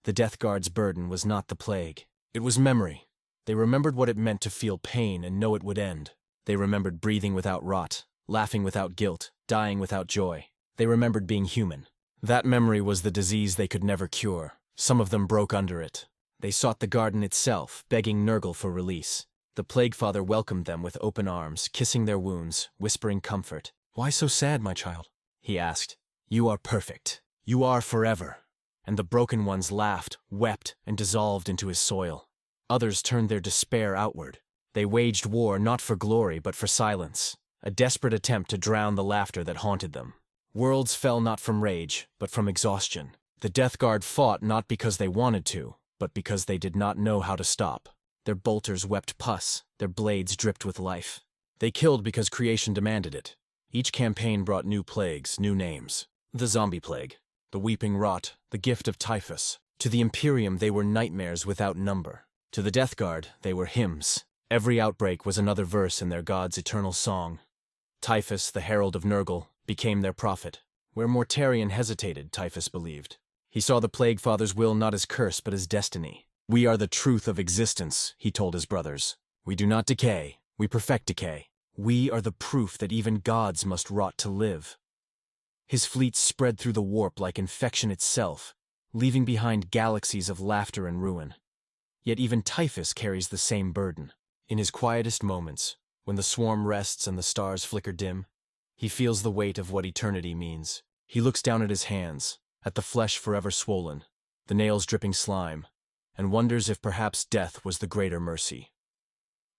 The Death Guard's burden was not the plague. It was memory. They remembered what it meant to feel pain and know it would end. They remembered breathing without rot, laughing without guilt, dying without joy. They remembered being human. That memory was the disease they could never cure. Some of them broke under it. They sought the garden itself, begging Nurgle for release. The Plague Father welcomed them with open arms, kissing their wounds, whispering comfort. "Why so sad, my child?" he asked. "You are perfect. You are forever." And the broken ones laughed, wept, and dissolved into his soil. Others turned their despair outward. They waged war not for glory but for silence, a desperate attempt to drown the laughter that haunted them. Worlds fell not from rage, but from exhaustion. The Death Guard fought not because they wanted to, but because they did not know how to stop. Their bolters wept pus, their blades dripped with life. They killed because creation demanded it. Each campaign brought new plagues, new names. The zombie plague, the weeping rot, the gift of typhus. To the Imperium they were nightmares without number. To the Death Guard they were hymns. Every outbreak was another verse in their god's eternal song. Typhus, the herald of Nurgle, became their prophet. Where Mortarion hesitated, Typhus believed. He saw the Plague Father's will not as curse but as destiny. "We are the truth of existence," he told his brothers. "We do not decay, we perfect decay. We are the proof that even gods must rot to live." His fleet spread through the warp like infection itself, leaving behind galaxies of laughter and ruin. Yet even Typhus carries the same burden. In his quietest moments, when the swarm rests and the stars flicker dim, he feels the weight of what eternity means. He looks down at his hands, at the flesh forever swollen, the nails dripping slime, and wonders if perhaps death was the greater mercy.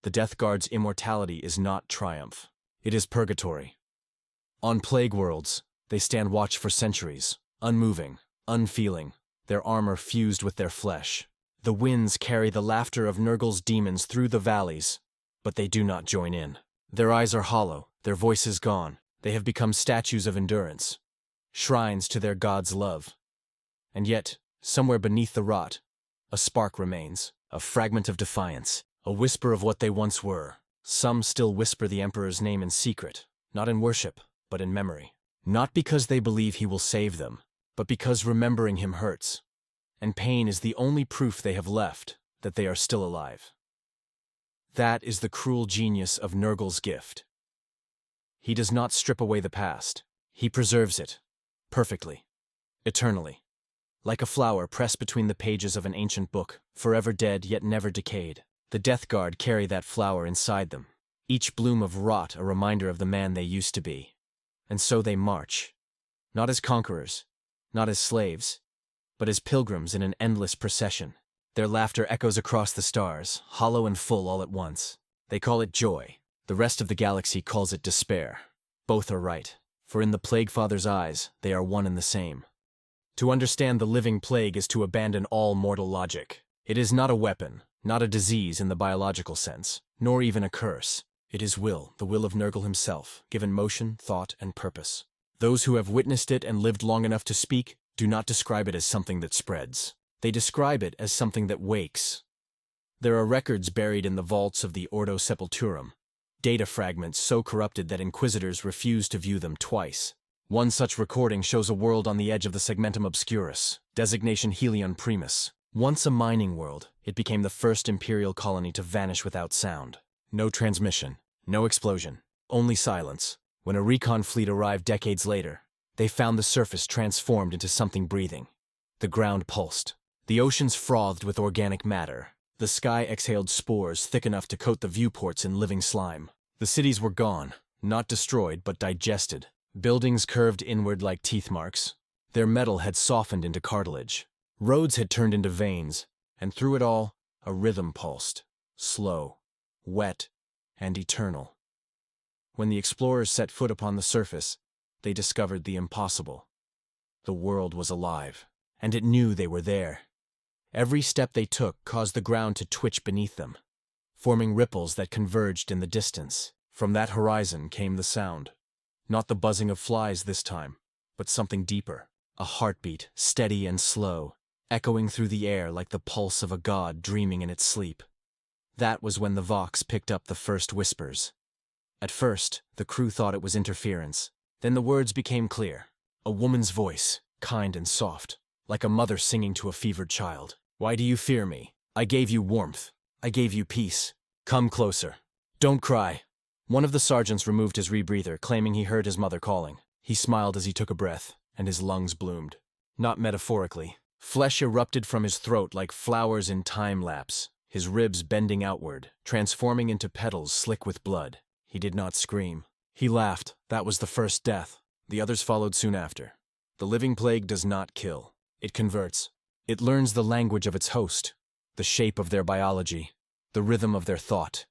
The Death Guard's immortality is not triumph. It is purgatory. On plague worlds, they stand watch for centuries, unmoving, unfeeling, their armor fused with their flesh. The winds carry the laughter of Nurgle's demons through the valleys, but they do not join in. Their eyes are hollow, their voices gone. They have become statues of endurance, shrines to their god's love. And yet, somewhere beneath the rot, a spark remains, a fragment of defiance, a whisper of what they once were. Some still whisper the Emperor's name in secret, not in worship, but in memory. Not because they believe he will save them, but because remembering him hurts. And pain is the only proof they have left that they are still alive. That is the cruel genius of Nurgle's gift. He does not strip away the past. He preserves it, perfectly, eternally. Like a flower pressed between the pages of an ancient book, forever dead yet never decayed. The Death Guard carry that flower inside them, each bloom of rot a reminder of the man they used to be. And so they march, not as conquerors, not as slaves, but as pilgrims in an endless procession. Their laughter echoes across the stars, hollow and full all at once. They call it joy. The rest of the galaxy calls it despair. Both are right, for in the Plague Father's eyes, they are one and the same. To understand the living plague is to abandon all mortal logic. It is not a weapon, not a disease in the biological sense, nor even a curse. It is will, the will of Nurgle himself, given motion, thought, and purpose. Those who have witnessed it and lived long enough to speak do not describe it as something that spreads. They describe it as something that wakes. There are records buried in the vaults of the Ordo Sepulturum, data fragments so corrupted that inquisitors refuse to view them twice. One such recording shows a world on the edge of the Segmentum Obscurus, designation Helion Primus. Once a mining world, it became the first Imperial colony to vanish without sound. No transmission, no explosion, only silence. When a recon fleet arrived decades later, they found the surface transformed into something breathing. The ground pulsed. The oceans frothed with organic matter. The sky exhaled spores thick enough to coat the viewports in living slime. The cities were gone, not destroyed but digested. Buildings curved inward like teeth marks. Their metal had softened into cartilage. Roads had turned into veins, and through it all, a rhythm pulsed. Slow, wet, and eternal. When the explorers set foot upon the surface, they discovered the impossible. The world was alive, and it knew they were there. Every step they took caused the ground to twitch beneath them, forming ripples that converged in the distance. From that horizon came the sound. Not the buzzing of flies this time, but something deeper. A heartbeat, steady and slow, echoing through the air like the pulse of a god dreaming in its sleep. That was when the Vox picked up the first whispers. At first, the crew thought it was interference. Then the words became clear. A woman's voice, kind and soft, like a mother singing to a fevered child. Why do you fear me? I gave you warmth. I gave you peace. Come closer. Don't cry. One of the sergeants removed his rebreather, claiming he heard his mother calling. He smiled as he took a breath, and his lungs bloomed. Not metaphorically. Flesh erupted from his throat like flowers in time-lapse, his ribs bending outward, transforming into petals slick with blood. He did not scream. He laughed. That was the first death. The others followed soon after. The living plague does not kill. It converts. It learns the language of its host, the shape of their biology, the rhythm of their thought,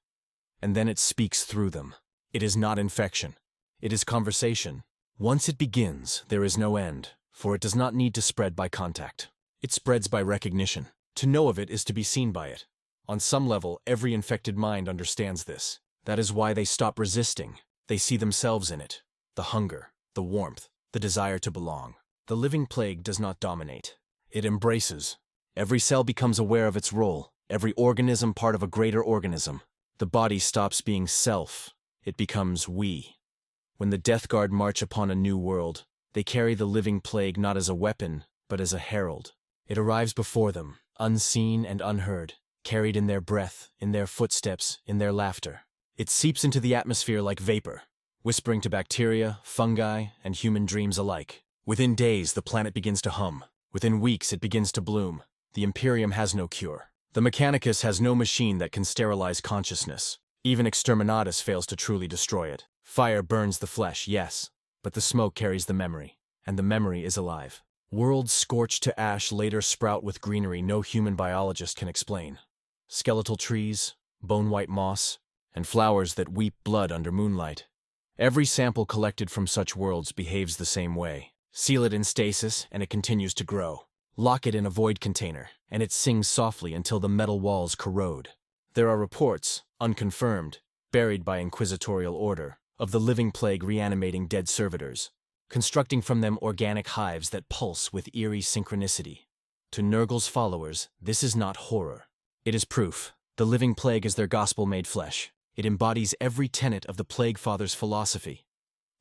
and then it speaks through them. It is not infection. It is conversation. Once it begins, there is no end, for it does not need to spread by contact. It spreads by recognition. To know of it is to be seen by it. On some level, every infected mind understands this. That is why they stop resisting. They see themselves in it. The hunger, the warmth, the desire to belong. The living plague does not dominate. It embraces. Every cell becomes aware of its role, every organism part of a greater organism. The body stops being self. It becomes we. When the Death Guard march upon a new world, they carry the living plague not as a weapon, but as a herald. It arrives before them, unseen and unheard, carried in their breath, in their footsteps, in their laughter. It seeps into the atmosphere like vapor, whispering to bacteria, fungi, and human dreams alike. Within days, the planet begins to hum. Within weeks, it begins to bloom. The Imperium has no cure. The Mechanicus has no machine that can sterilize consciousness. Even Exterminatus fails to truly destroy it. Fire burns the flesh, yes, but the smoke carries the memory, and the memory is alive. Worlds scorched to ash later sprout with greenery no human biologist can explain. Skeletal trees, bone-white moss, and flowers that weep blood under moonlight. Every sample collected from such worlds behaves the same way. Seal it in stasis, and it continues to grow. Lock it in a void container, and it sings softly until the metal walls corrode. There are reports, unconfirmed, buried by inquisitorial order, of the living plague reanimating dead servitors, constructing from them organic hives that pulse with eerie synchronicity. To Nurgle's followers, this is not horror. It is proof. The living plague is their gospel made flesh. It embodies every tenet of the Plague Father's philosophy,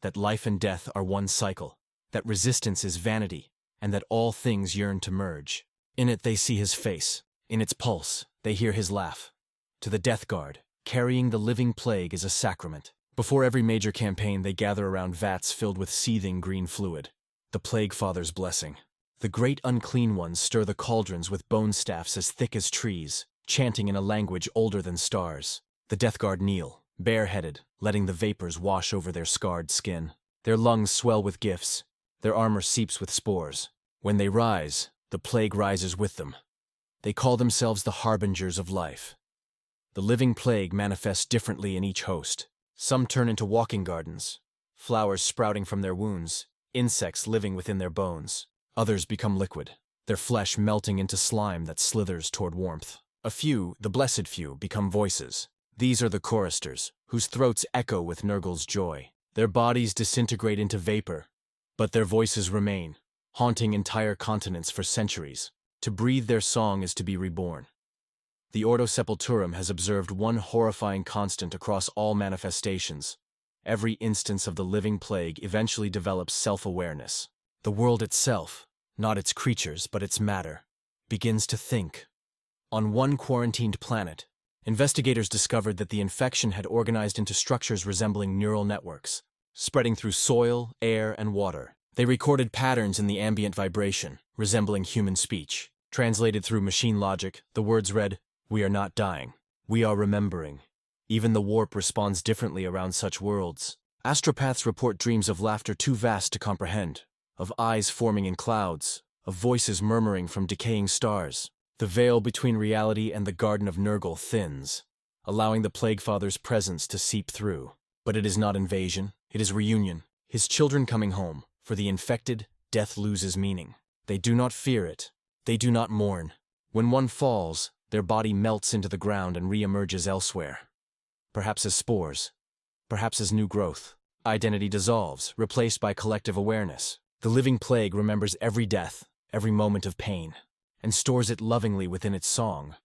that life and death are one cycle, that resistance is vanity, and that all things yearn to merge. In it they see his face. In its pulse, they hear his laugh. To the Death Guard, carrying the living plague is a sacrament. Before every major campaign, they gather around vats filled with seething green fluid. The Plague Father's blessing. The great unclean ones stir the cauldrons with bone staffs as thick as trees, chanting in a language older than stars. The Death Guard kneel, bareheaded, letting the vapors wash over their scarred skin. Their lungs swell with gifts. Their armor seeps with spores. When they rise, the plague rises with them. They call themselves the harbingers of life. The living plague manifests differently in each host. Some turn into walking gardens, flowers sprouting from their wounds, insects living within their bones. Others become liquid, their flesh melting into slime that slithers toward warmth. A few, the blessed few, become voices. These are the choristers, whose throats echo with Nurgle's joy. Their bodies disintegrate into vapor, but their voices remain, haunting entire continents for centuries. To breathe their song is to be reborn. The Ordo Sepulturum has observed one horrifying constant across all manifestations. Every instance of the living plague eventually develops self-awareness. The world itself, not its creatures but its matter, begins to think. On one quarantined planet, investigators discovered that the infection had organized into structures resembling neural networks, spreading through soil, air, and water. They recorded patterns in the ambient vibration, resembling human speech. Translated through machine logic, the words read, "We are not dying. We are remembering." Even the warp responds differently around such worlds. Astropaths report dreams of laughter too vast to comprehend, of eyes forming in clouds, of voices murmuring from decaying stars. The veil between reality and the Garden of Nurgle thins, allowing the Plague Father's presence to seep through. But it is not invasion, it is reunion. His children coming home. For the infected, death loses meaning. They do not fear it. They do not mourn. When one falls, their body melts into the ground and re-emerges elsewhere. Perhaps as spores. Perhaps as new growth. Identity dissolves, replaced by collective awareness. The living plague remembers every death, every moment of pain, and stores it lovingly within its song.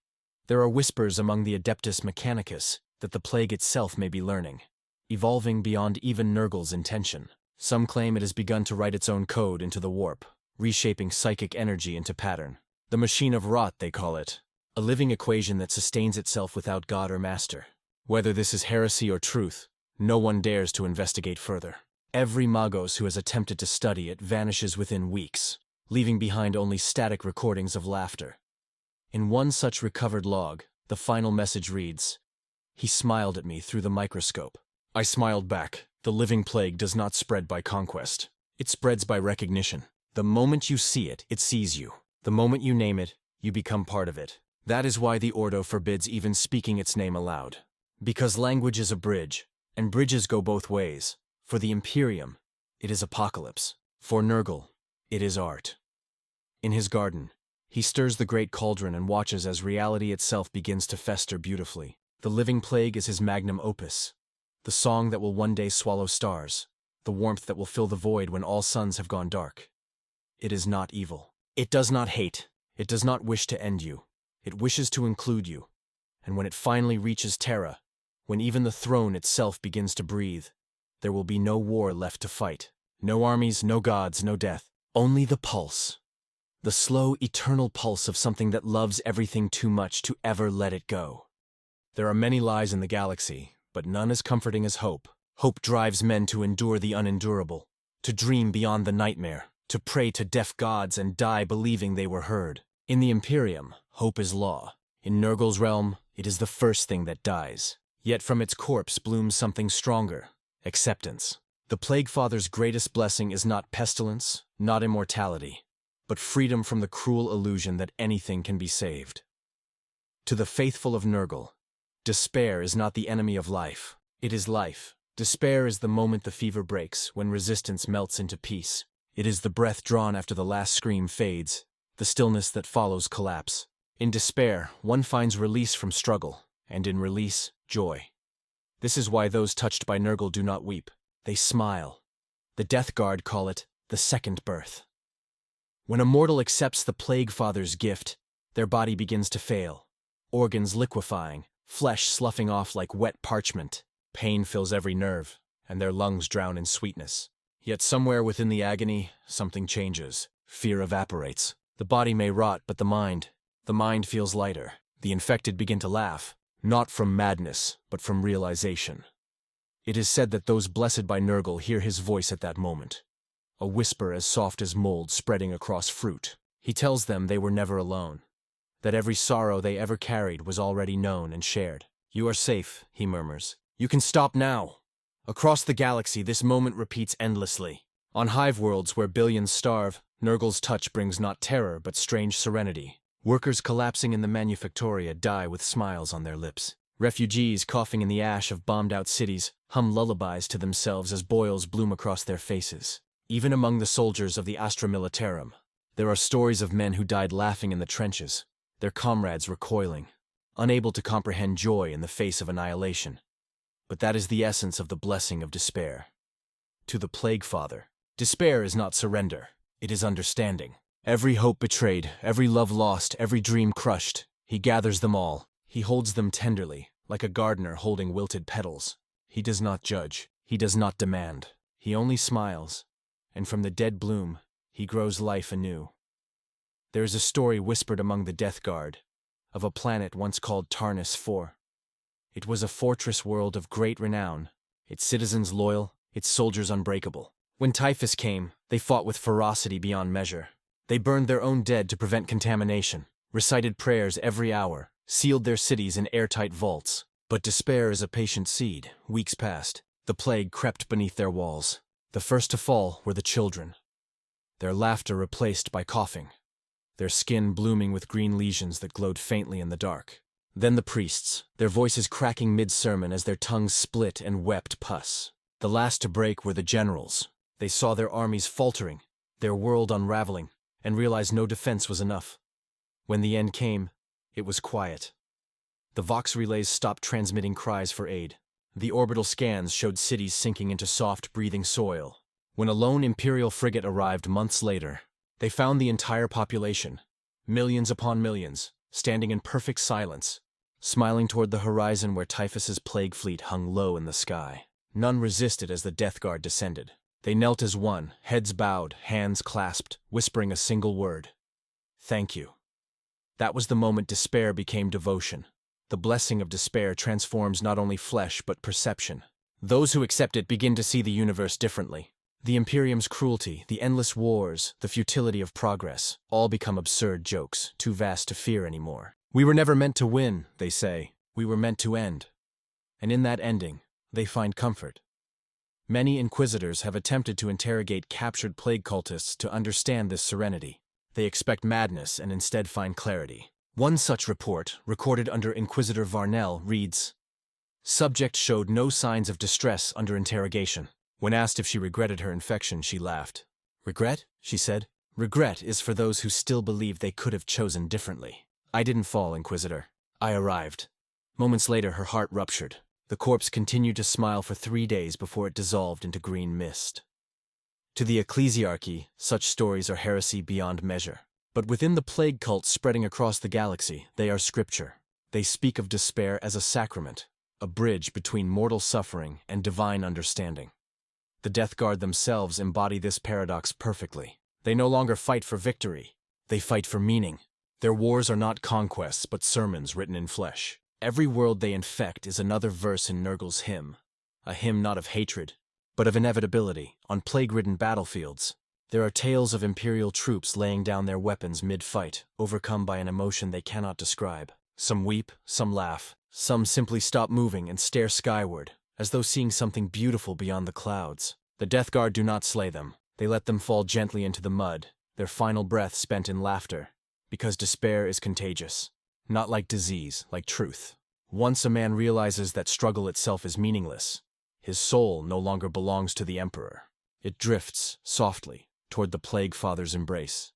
There are whispers among the Adeptus Mechanicus that the plague itself may be learning, evolving beyond even Nurgle's intention. Some claim it has begun to write its own code into the warp, reshaping psychic energy into pattern. The machine of rot, they call it, a living equation that sustains itself without God or master. Whether this is heresy or truth, no one dares to investigate further. Every magos who has attempted to study it vanishes within weeks, leaving behind only static recordings of laughter. In one such recovered log, the final message reads, "He smiled at me through the microscope. I smiled back. The living plague does not spread by conquest. It spreads by recognition. The moment you see it, it sees you. The moment you name it, you become part of it. That is why the Ordo forbids even speaking its name aloud. Because language is a bridge, and bridges go both ways. For the Imperium, it is apocalypse. For Nurgle, it is art." In his garden, he stirs the great cauldron and watches as reality itself begins to fester beautifully. The living plague is his magnum opus, the song that will one day swallow stars, the warmth that will fill the void when all suns have gone dark. It is not evil. It does not hate. It does not wish to end you. It wishes to include you. And when it finally reaches Terra, when even the throne itself begins to breathe, there will be no war left to fight. No armies, no gods, no death. Only the pulse. The slow, eternal pulse of something that loves everything too much to ever let it go. There are many lies in the galaxy, but none as comforting as hope. Hope drives men to endure the unendurable, to dream beyond the nightmare, to pray to deaf gods and die believing they were heard. In the Imperium, hope is law. In Nurgle's realm, it is the first thing that dies. Yet from its corpse blooms something stronger: acceptance. The Plague Father's greatest blessing is not pestilence, not immortality, but freedom from the cruel illusion that anything can be saved. To the faithful of Nurgle, despair is not the enemy of life. It is life. Despair is the moment the fever breaks, when resistance melts into peace. It is the breath drawn after the last scream fades, the stillness that follows collapse. In despair, one finds release from struggle, and in release, joy. This is why those touched by Nurgle do not weep. They smile. The Death Guard call it the second birth. When a mortal accepts the Plague Father's gift, their body begins to fail, organs liquefying, flesh sloughing off like wet parchment. Pain fills every nerve, and their lungs drown in sweetness. Yet somewhere within the agony, something changes. Fear evaporates. The body may rot, but the mind feels lighter. The infected begin to laugh, not from madness, but from realization. It is said that those blessed by Nurgle hear his voice at that moment, a whisper as soft as mold spreading across fruit. He tells them they were never alone, that every sorrow they ever carried was already known and shared. "You are safe," he murmurs. "You can stop now." Across the galaxy, this moment repeats endlessly. On hive worlds where billions starve, Nurgle's touch brings not terror but strange serenity. Workers collapsing in the manufactoria die with smiles on their lips. Refugees coughing in the ash of bombed-out cities hum lullabies to themselves as boils bloom across their faces. Even among the soldiers of the Astra Militarum, there are stories of men who died laughing in the trenches, their comrades recoiling, unable to comprehend joy in the face of annihilation. But that is the essence of the blessing of despair. To the Plague Father, despair is not surrender, it is understanding. Every hope betrayed, every love lost, every dream crushed, he gathers them all. He holds them tenderly, like a gardener holding wilted petals. He does not judge, he does not demand. He only smiles, and from the dead bloom, he grows life anew. There is a story whispered among the Death Guard of a planet once called Tarnus 4. It was a fortress world of great renown, its citizens loyal, its soldiers unbreakable. When typhus came, they fought with ferocity beyond measure. They burned their own dead to prevent contamination, recited prayers every hour, sealed their cities in airtight vaults. But despair is a patient seed. Weeks passed. The plague crept beneath their walls. The first to fall were the children, their laughter replaced by coughing, their skin blooming with green lesions that glowed faintly in the dark. Then the priests, their voices cracking mid-sermon as their tongues split and wept pus. The last to break were the generals. They saw their armies faltering, their world unraveling, and realized no defense was enough. When the end came, it was quiet. The Vox relays stopped transmitting cries for aid. The orbital scans showed cities sinking into soft, breathing soil. When a lone Imperial frigate arrived months later, they found the entire population, millions upon millions, standing in perfect silence, smiling toward the horizon where Typhus's plague fleet hung low in the sky. None resisted as the Death Guard descended. They knelt as one, heads bowed, hands clasped, whispering a single word: "Thank you." That was the moment despair became devotion. The blessing of despair transforms not only flesh but perception. Those who accept it begin to see the universe differently. The Imperium's cruelty, the endless wars, the futility of progress, all become absurd jokes, too vast to fear anymore. We were never meant to win, they say. We were meant to end. And in that ending, they find comfort. Many inquisitors have attempted to interrogate captured plague cultists to understand this serenity. They expect madness and instead find clarity. One such report, recorded under Inquisitor Varnell, reads, "Subject showed no signs of distress under interrogation. When asked if she regretted her infection, she laughed. 'Regret?' she said. 'Regret is for those who still believe they could have chosen differently.' I didn't fall, Inquisitor. I arrived." Moments later, her heart ruptured. The corpse continued to smile for 3 days before it dissolved into green mist. To the ecclesiarchy, such stories are heresy beyond measure. But within the plague cult spreading across the galaxy, they are scripture. They speak of despair as a sacrament, a bridge between mortal suffering and divine understanding. The Death Guard themselves embody this paradox perfectly. They no longer fight for victory. They fight for meaning. Their wars are not conquests, but sermons written in flesh. Every world they infect is another verse in Nurgle's hymn, a hymn not of hatred, but of inevitability. On plague-ridden battlefields, there are tales of Imperial troops laying down their weapons mid-fight, overcome by an emotion they cannot describe. Some weep, some laugh, some simply stop moving and stare skyward, as though seeing something beautiful beyond the clouds. The Death Guard do not slay them. They let them fall gently into the mud, their final breath spent in laughter, because despair is contagious. Not like disease, like truth. Once a man realizes that struggle itself is meaningless, his soul no longer belongs to the Emperor. It drifts, softly, toward the Plague Father's embrace.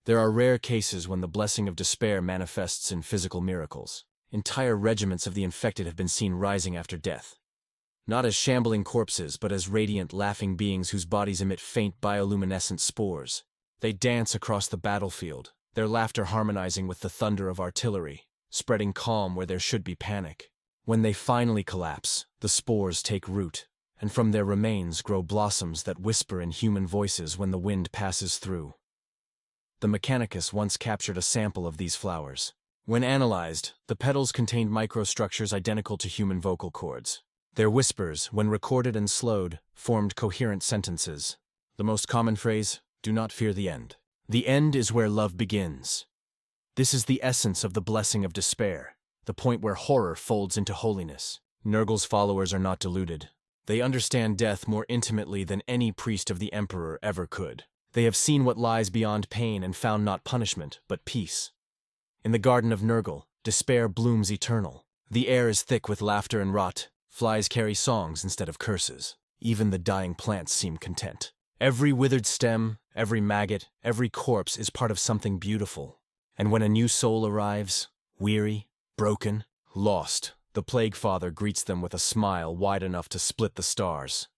There are rare cases when the blessing of despair manifests in physical miracles. Entire regiments of the infected have been seen rising after death. Not as shambling corpses, but as radiant, laughing beings whose bodies emit faint bioluminescent spores. They dance across the battlefield, their laughter harmonizing with the thunder of artillery, spreading calm where there should be panic. When they finally collapse, the spores take root, and from their remains grow blossoms that whisper in human voices when the wind passes through. The Mechanicus once captured a sample of these flowers. When analyzed, the petals contained microstructures identical to human vocal cords. Their whispers, when recorded and slowed, formed coherent sentences. The most common phrase, "Do not fear the end. The end is where love begins." This is the essence of the blessing of despair, the point where horror folds into holiness. Nurgle's followers are not deluded. They understand death more intimately than any priest of the Emperor ever could. They have seen what lies beyond pain and found not punishment, but peace. In the garden of Nurgle, despair blooms eternal. The air is thick with laughter and rot. Flies carry songs instead of curses. Even the dying plants seem content. Every withered stem, every maggot, every corpse is part of something beautiful. And when a new soul arrives, weary, broken, lost, the Plague Father greets them with a smile wide enough to split the stars.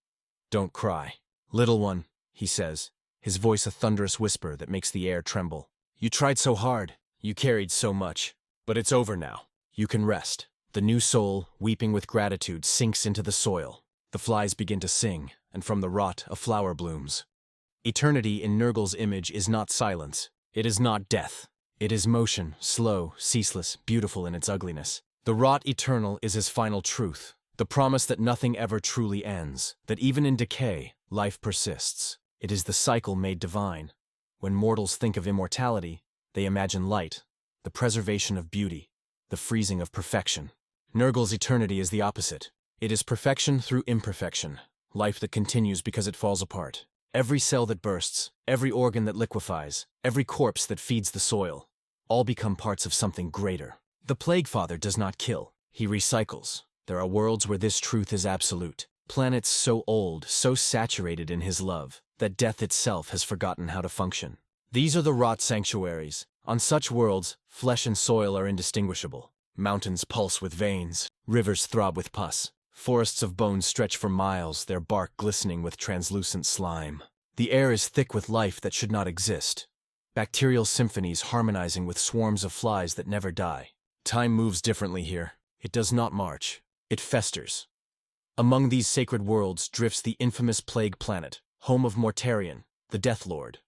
"Don't cry. Little one," he says, his voice a thunderous whisper that makes the air tremble. "You tried so hard. You carried so much. But it's over now. You can rest." The new soul, weeping with gratitude, sinks into the soil. The flies begin to sing, and from the rot a flower blooms. Eternity in Nurgle's image is not silence. It is not death. It is motion, slow, ceaseless, beautiful in its ugliness. The rot eternal is his final truth, the promise that nothing ever truly ends, that even in decay, life persists. It is the cycle made divine. When mortals think of immortality, they imagine light, the preservation of beauty, the freezing of perfection. Nurgle's eternity is the opposite. It is perfection through imperfection, life that continues because it falls apart. Every cell that bursts, every organ that liquefies, every corpse that feeds the soil, all become parts of something greater. The Plague Father does not kill, he recycles. There are worlds where this truth is absolute. Planets so old, so saturated in his love, that death itself has forgotten how to function. These are the rot sanctuaries. On such worlds, flesh and soil are indistinguishable. Mountains pulse with veins, rivers throb with pus. Forests of bones stretch for miles, their bark glistening with translucent slime. The air is thick with life that should not exist. Bacterial symphonies harmonizing with swarms of flies that never die. Time moves differently here. It does not march. It festers. Among these sacred worlds drifts the infamous Plague Planet, home of Mortarion, the Death Lord.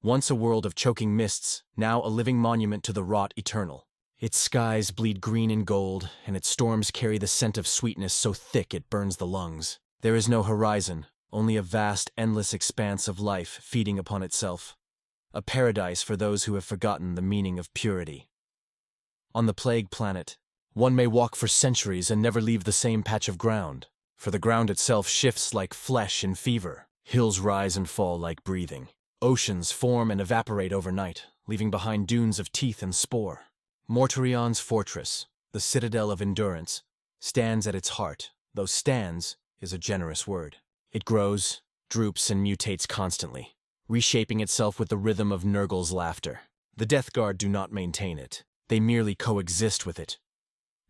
Once a world of choking mists, now a living monument to the rot eternal. Its skies bleed green and gold, and its storms carry the scent of sweetness so thick it burns the lungs. There is no horizon, only a vast, endless expanse of life feeding upon itself. A paradise for those who have forgotten the meaning of purity. On the Plague Planet, one may walk for centuries and never leave the same patch of ground, for the ground itself shifts like flesh in fever. Hills rise and fall like breathing. Oceans form and evaporate overnight, leaving behind dunes of teeth and spore. Mortarion's fortress, the citadel of endurance, stands at its heart, though stands is a generous word. It grows, droops, and mutates constantly, reshaping itself with the rhythm of Nurgle's laughter. The Death Guard do not maintain it. They merely coexist with it.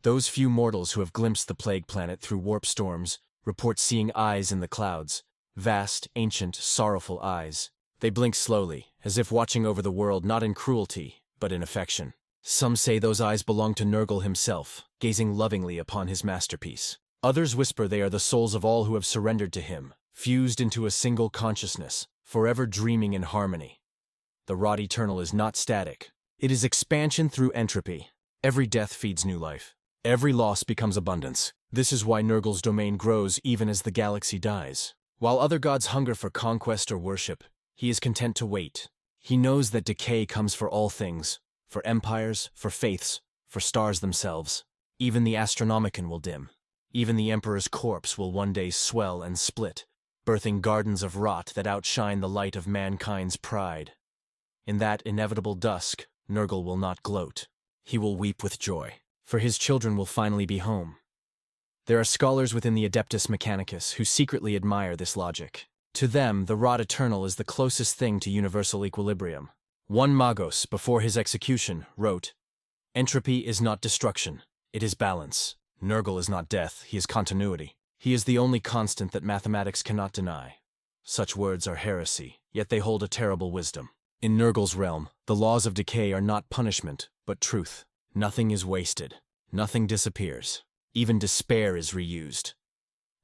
Those few mortals who have glimpsed the Plague Planet through warp storms report seeing eyes in the clouds, vast, ancient, sorrowful eyes. They blink slowly, as if watching over the world not in cruelty, but in affection. Some say those eyes belong to Nurgle himself, gazing lovingly upon his masterpiece. Others whisper they are the souls of all who have surrendered to him, fused into a single consciousness, forever dreaming in harmony. The rot eternal is not static. It is expansion through entropy. Every death feeds new life. Every loss becomes abundance. This is why Nurgle's domain grows even as the galaxy dies. While other gods hunger for conquest or worship, he is content to wait. He knows that decay comes for all things, for empires, for faiths, for stars themselves. Even the Astronomicon will dim. Even the Emperor's corpse will one day swell and split, birthing gardens of rot that outshine the light of mankind's pride. In that inevitable dusk, Nurgle will not gloat. He will weep with joy, for his children will finally be home. There are scholars within the Adeptus Mechanicus who secretly admire this logic. To them, the rot eternal is the closest thing to universal equilibrium. One Magos, before his execution, wrote, "Entropy is not destruction, it is balance. Nurgle is not death, he is continuity. He is the only constant that mathematics cannot deny." Such words are heresy, yet they hold a terrible wisdom. In Nurgle's realm, the laws of decay are not punishment, but truth. Nothing is wasted. Nothing disappears. Even despair is reused.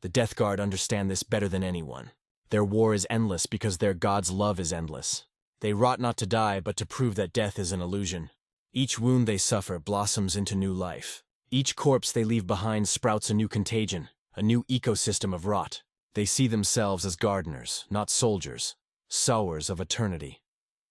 The Death Guard understand this better than anyone. Their war is endless because their god's love is endless. They rot not to die, but to prove that death is an illusion. Each wound they suffer blossoms into new life. Each corpse they leave behind sprouts a new contagion, a new ecosystem of rot. They see themselves as gardeners, not soldiers, sowers of eternity.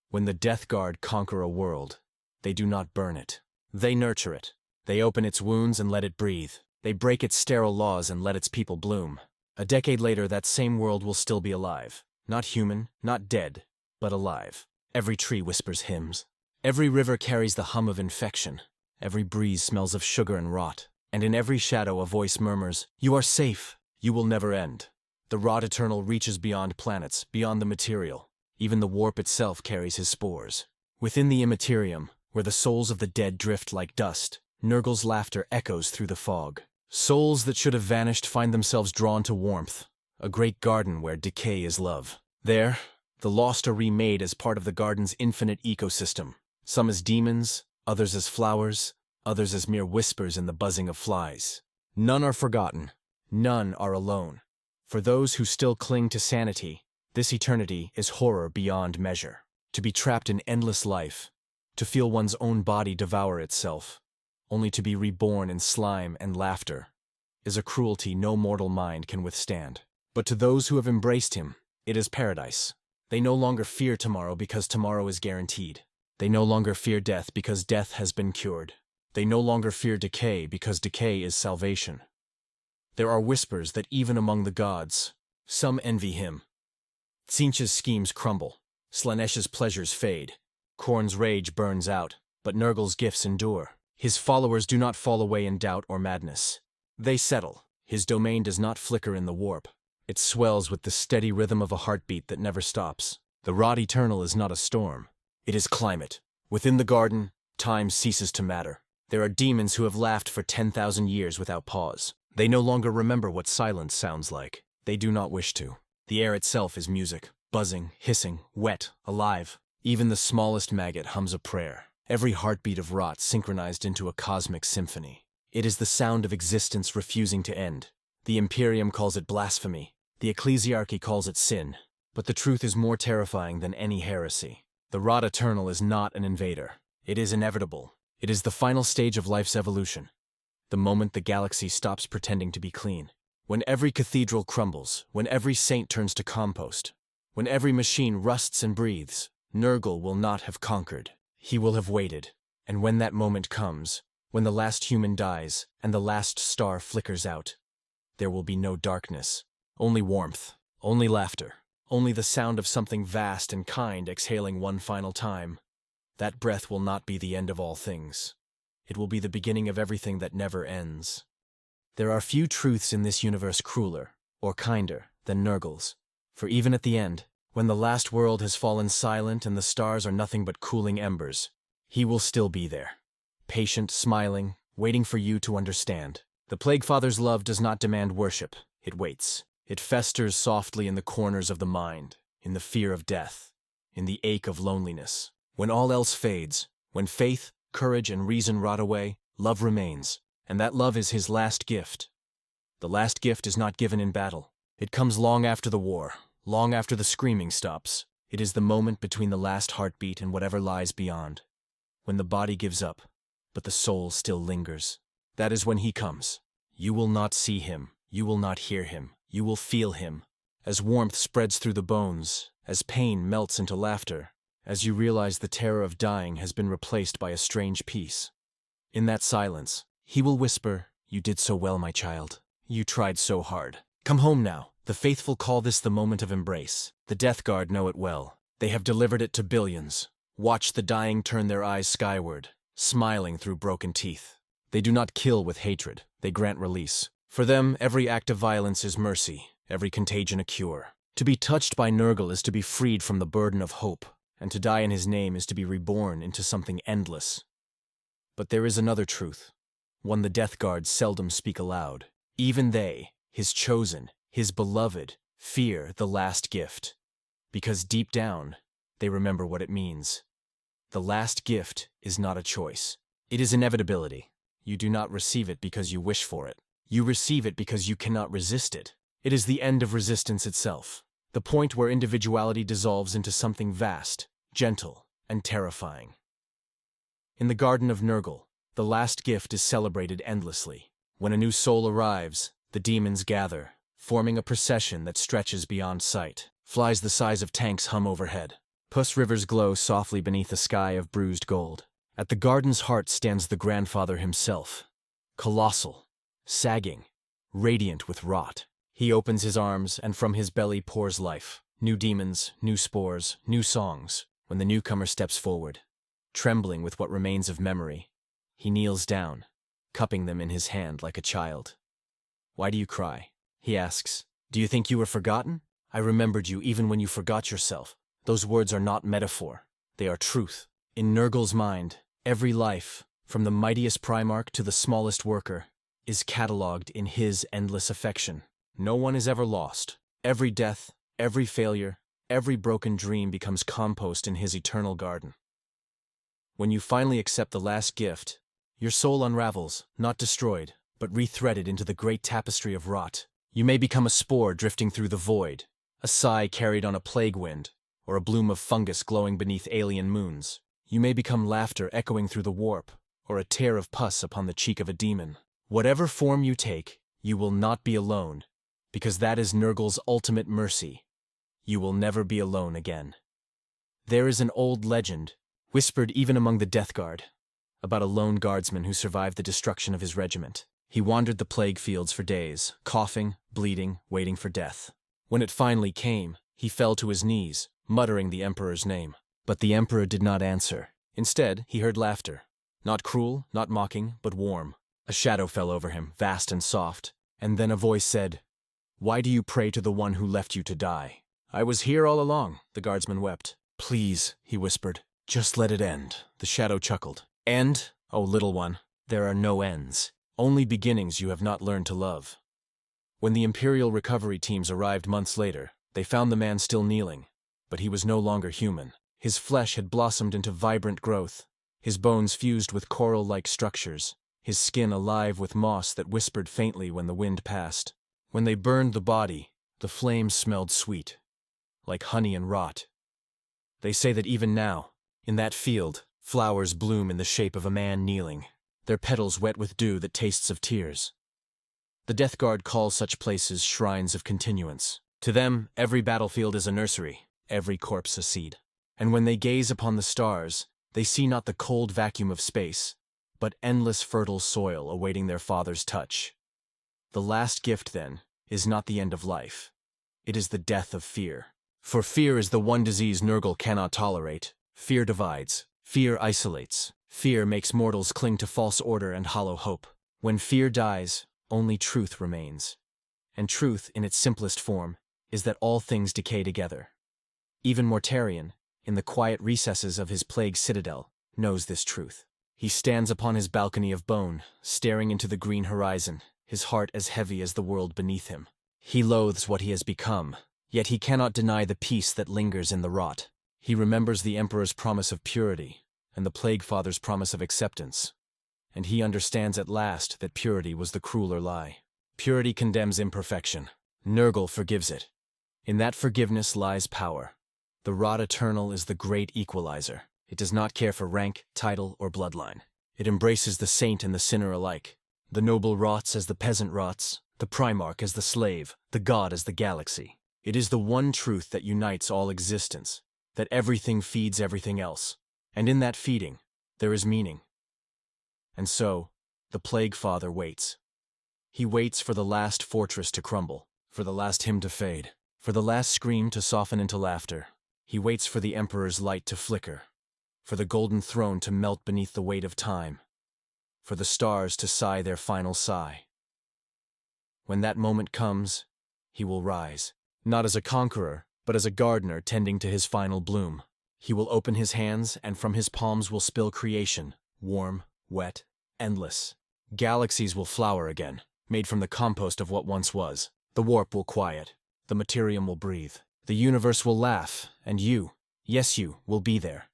When the Death Guard conquer a world, they do not burn it. They nurture it. They open its wounds and let it breathe. They break its sterile laws and let its people bloom. A decade later, that same world will still be alive. Not human, not dead, but alive. Every tree whispers hymns. Every river carries the hum of infection. Every breeze smells of sugar and rot. And in every shadow a voice murmurs, "You are safe. You will never end." The rot eternal reaches beyond planets, beyond the material. Even the warp itself carries his spores. Within the immaterium, where the souls of the dead drift like dust, Nurgle's laughter echoes through the fog. Souls that should have vanished find themselves drawn to warmth, a great garden where decay is love. There, the lost are remade as part of the garden's infinite ecosystem, some as demons, others as flowers, others as mere whispers in the buzzing of flies. None are forgotten, none are alone. For those who still cling to sanity, this eternity is horror beyond measure. To be trapped in endless life, to feel one's own body devour itself, only to be reborn in slime and laughter, is a cruelty no mortal mind can withstand. But to those who have embraced him, it is paradise. They no longer fear tomorrow because tomorrow is guaranteed. They no longer fear death because death has been cured. They no longer fear decay because decay is salvation. There are whispers that even among the gods, some envy him. Tzeentch's schemes crumble. Slaaneish's pleasures fade. Khorne's rage burns out, but Nurgle's gifts endure. His followers do not fall away in doubt or madness. They settle. His domain does not flicker in the warp. It swells with the steady rhythm of a heartbeat that never stops. The rot eternal is not a storm. It is climate. Within the garden, time ceases to matter. There are demons who have laughed for 10,000 years without pause. They no longer remember what silence sounds like. They do not wish to. The air itself is music, buzzing, hissing, wet, alive. Even the smallest maggot hums a prayer. Every heartbeat of rot synchronized into a cosmic symphony. It is the sound of existence refusing to end. The Imperium calls it blasphemy. The Ecclesiarchy calls it sin. But the truth is more terrifying than any heresy. The rot eternal is not an invader. It is inevitable. It is the final stage of life's evolution. The moment the galaxy stops pretending to be clean. When every cathedral crumbles, when every saint turns to compost, when every machine rusts and breathes, Nurgle will not have conquered. He will have waited. And when that moment comes, when the last human dies and the last star flickers out, there will be no darkness, only warmth, only laughter, only the sound of something vast and kind exhaling one final time. That breath will not be the end of all things. It will be the beginning of everything that never ends. There are few truths in this universe crueler, or kinder, than Nurgle's. For even at the end, when the last world has fallen silent and the stars are nothing but cooling embers, he will still be there. Patient, smiling, waiting for you to understand. The Plague Father's love does not demand worship. It waits. It festers softly in the corners of the mind, in the fear of death, in the ache of loneliness. When all else fades, when faith, courage, and reason rot away, love remains, and that love is his last gift. The last gift is not given in battle. It comes long after the war, long after the screaming stops. It is the moment between the last heartbeat and whatever lies beyond. When the body gives up, but the soul still lingers. That is when he comes. You will not see him, you will not hear him, you will feel him. As warmth spreads through the bones, as pain melts into laughter, as you realize the terror of dying has been replaced by a strange peace. In that silence, he will whisper, "You did so well, my child. You tried so hard. Come home now." The faithful call this the moment of embrace. The Death Guard know it well. They have delivered it to billions. Watch the dying turn their eyes skyward, smiling through broken teeth. They do not kill with hatred, they grant release. For them, every act of violence is mercy, every contagion a cure. To be touched by Nurgle is to be freed from the burden of hope, and to die in his name is to be reborn into something endless. But there is another truth, one the Death Guard seldom speak aloud. Even they, his chosen, his beloved, fear the last gift. Because deep down, they remember what it means. The last gift is not a choice. It is inevitability. You do not receive it because you wish for it. You receive it because you cannot resist it. It is the end of resistance itself, the point where individuality dissolves into something vast, gentle, and terrifying. In the Garden of Nurgle, the last gift is celebrated endlessly. When a new soul arrives, the demons gather, forming a procession that stretches beyond sight. Flies the size of tanks hum overhead. Puss rivers glow softly beneath a sky of bruised gold. At the garden's heart stands the grandfather himself, colossal, sagging, radiant with rot. He opens his arms, and from his belly pours life. New demons, new spores, new songs. When the newcomer steps forward, trembling with what remains of memory, he kneels down, cupping them in his hand like a child. "Why do you cry?" he asks. "Do you think you were forgotten? I remembered you even when you forgot yourself." Those words are not metaphor, they are truth. In Nurgle's mind, every life, from the mightiest Primarch to the smallest worker, is catalogued in his endless affection. No one is ever lost. Every death, every failure, every broken dream becomes compost in his eternal garden. When you finally accept the last gift, your soul unravels, not destroyed, but rethreaded into the great tapestry of rot. You may become a spore drifting through the void, a sigh carried on a plague wind, or a bloom of fungus glowing beneath alien moons. You may become laughter echoing through the warp, or a tear of pus upon the cheek of a demon. Whatever form you take, you will not be alone, because that is Nurgle's ultimate mercy. You will never be alone again. There is an old legend, whispered even among the Death Guard, about a lone guardsman who survived the destruction of his regiment. He wandered the plague fields for days, coughing, bleeding, waiting for death. When it finally came, he fell to his knees, muttering the Emperor's name. But the Emperor did not answer. Instead, he heard laughter. Not cruel, not mocking, but warm. A shadow fell over him, vast and soft, and then a voice said, "Why do you pray to the one who left you to die?" "I was here all along," the guardsman wept. "Please," he whispered, "just let it end." The shadow chuckled. "End? Oh, little one, there are no ends. Only beginnings you have not learned to love." When the Imperial recovery teams arrived months later, they found the man still kneeling, but he was no longer human. His flesh had blossomed into vibrant growth, his bones fused with coral-like structures, his skin alive with moss that whispered faintly when the wind passed. When they burned the body, the flames smelled sweet, like honey and rot. They say that even now, in that field, flowers bloom in the shape of a man kneeling, their petals wet with dew that tastes of tears. The Death Guard calls such places shrines of continuance. To them, every battlefield is a nursery, every corpse a seed. And when they gaze upon the stars, they see not the cold vacuum of space, but endless fertile soil awaiting their Father's touch. The last gift, then, is not the end of life. It is the death of fear. For fear is the one disease Nurgle cannot tolerate. Fear divides. Fear isolates. Fear makes mortals cling to false order and hollow hope. When fear dies, only truth remains. And truth, in its simplest form, is that all things decay together. Even Mortarion, in the quiet recesses of his plague citadel, knows this truth. He stands upon his balcony of bone, staring into the green horizon, his heart as heavy as the world beneath him. He loathes what he has become, yet he cannot deny the peace that lingers in the rot. He remembers the Emperor's promise of purity, and the Plague Father's promise of acceptance. And he understands at last that purity was the crueler lie. Purity condemns imperfection. Nurgle forgives it. In that forgiveness lies power. The rot eternal is the great equalizer. It does not care for rank, title, or bloodline. It embraces the saint and the sinner alike. The noble rots as the peasant rots, the primarch as the slave, the god as the galaxy. It is the one truth that unites all existence, that everything feeds everything else, and in that feeding, there is meaning. And so, the Plague Father waits. He waits for the last fortress to crumble, for the last hymn to fade, for the last scream to soften into laughter. He waits for the Emperor's light to flicker, for the golden throne to melt beneath the weight of time, for the stars to sigh their final sigh. When that moment comes, he will rise, not as a conqueror, but as a gardener tending to his final bloom. He will open his hands, and from his palms will spill creation, warm, wet, endless. Galaxies will flower again, made from the compost of what once was. The warp will quiet, the materium will breathe. The universe will laugh, and you, yes you, will be there.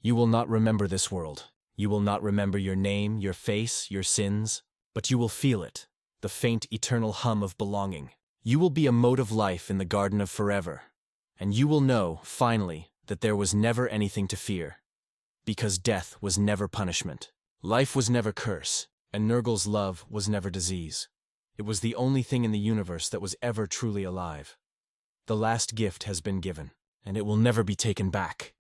You will not remember this world. You will not remember your name, your face, your sins, but you will feel it, the faint eternal hum of belonging. You will be a mode of life in the garden of forever, and you will know, finally, that there was never anything to fear, because death was never punishment. Life was never curse, and Nurgle's love was never disease. It was the only thing in the universe that was ever truly alive. The last gift has been given, and it will never be taken back.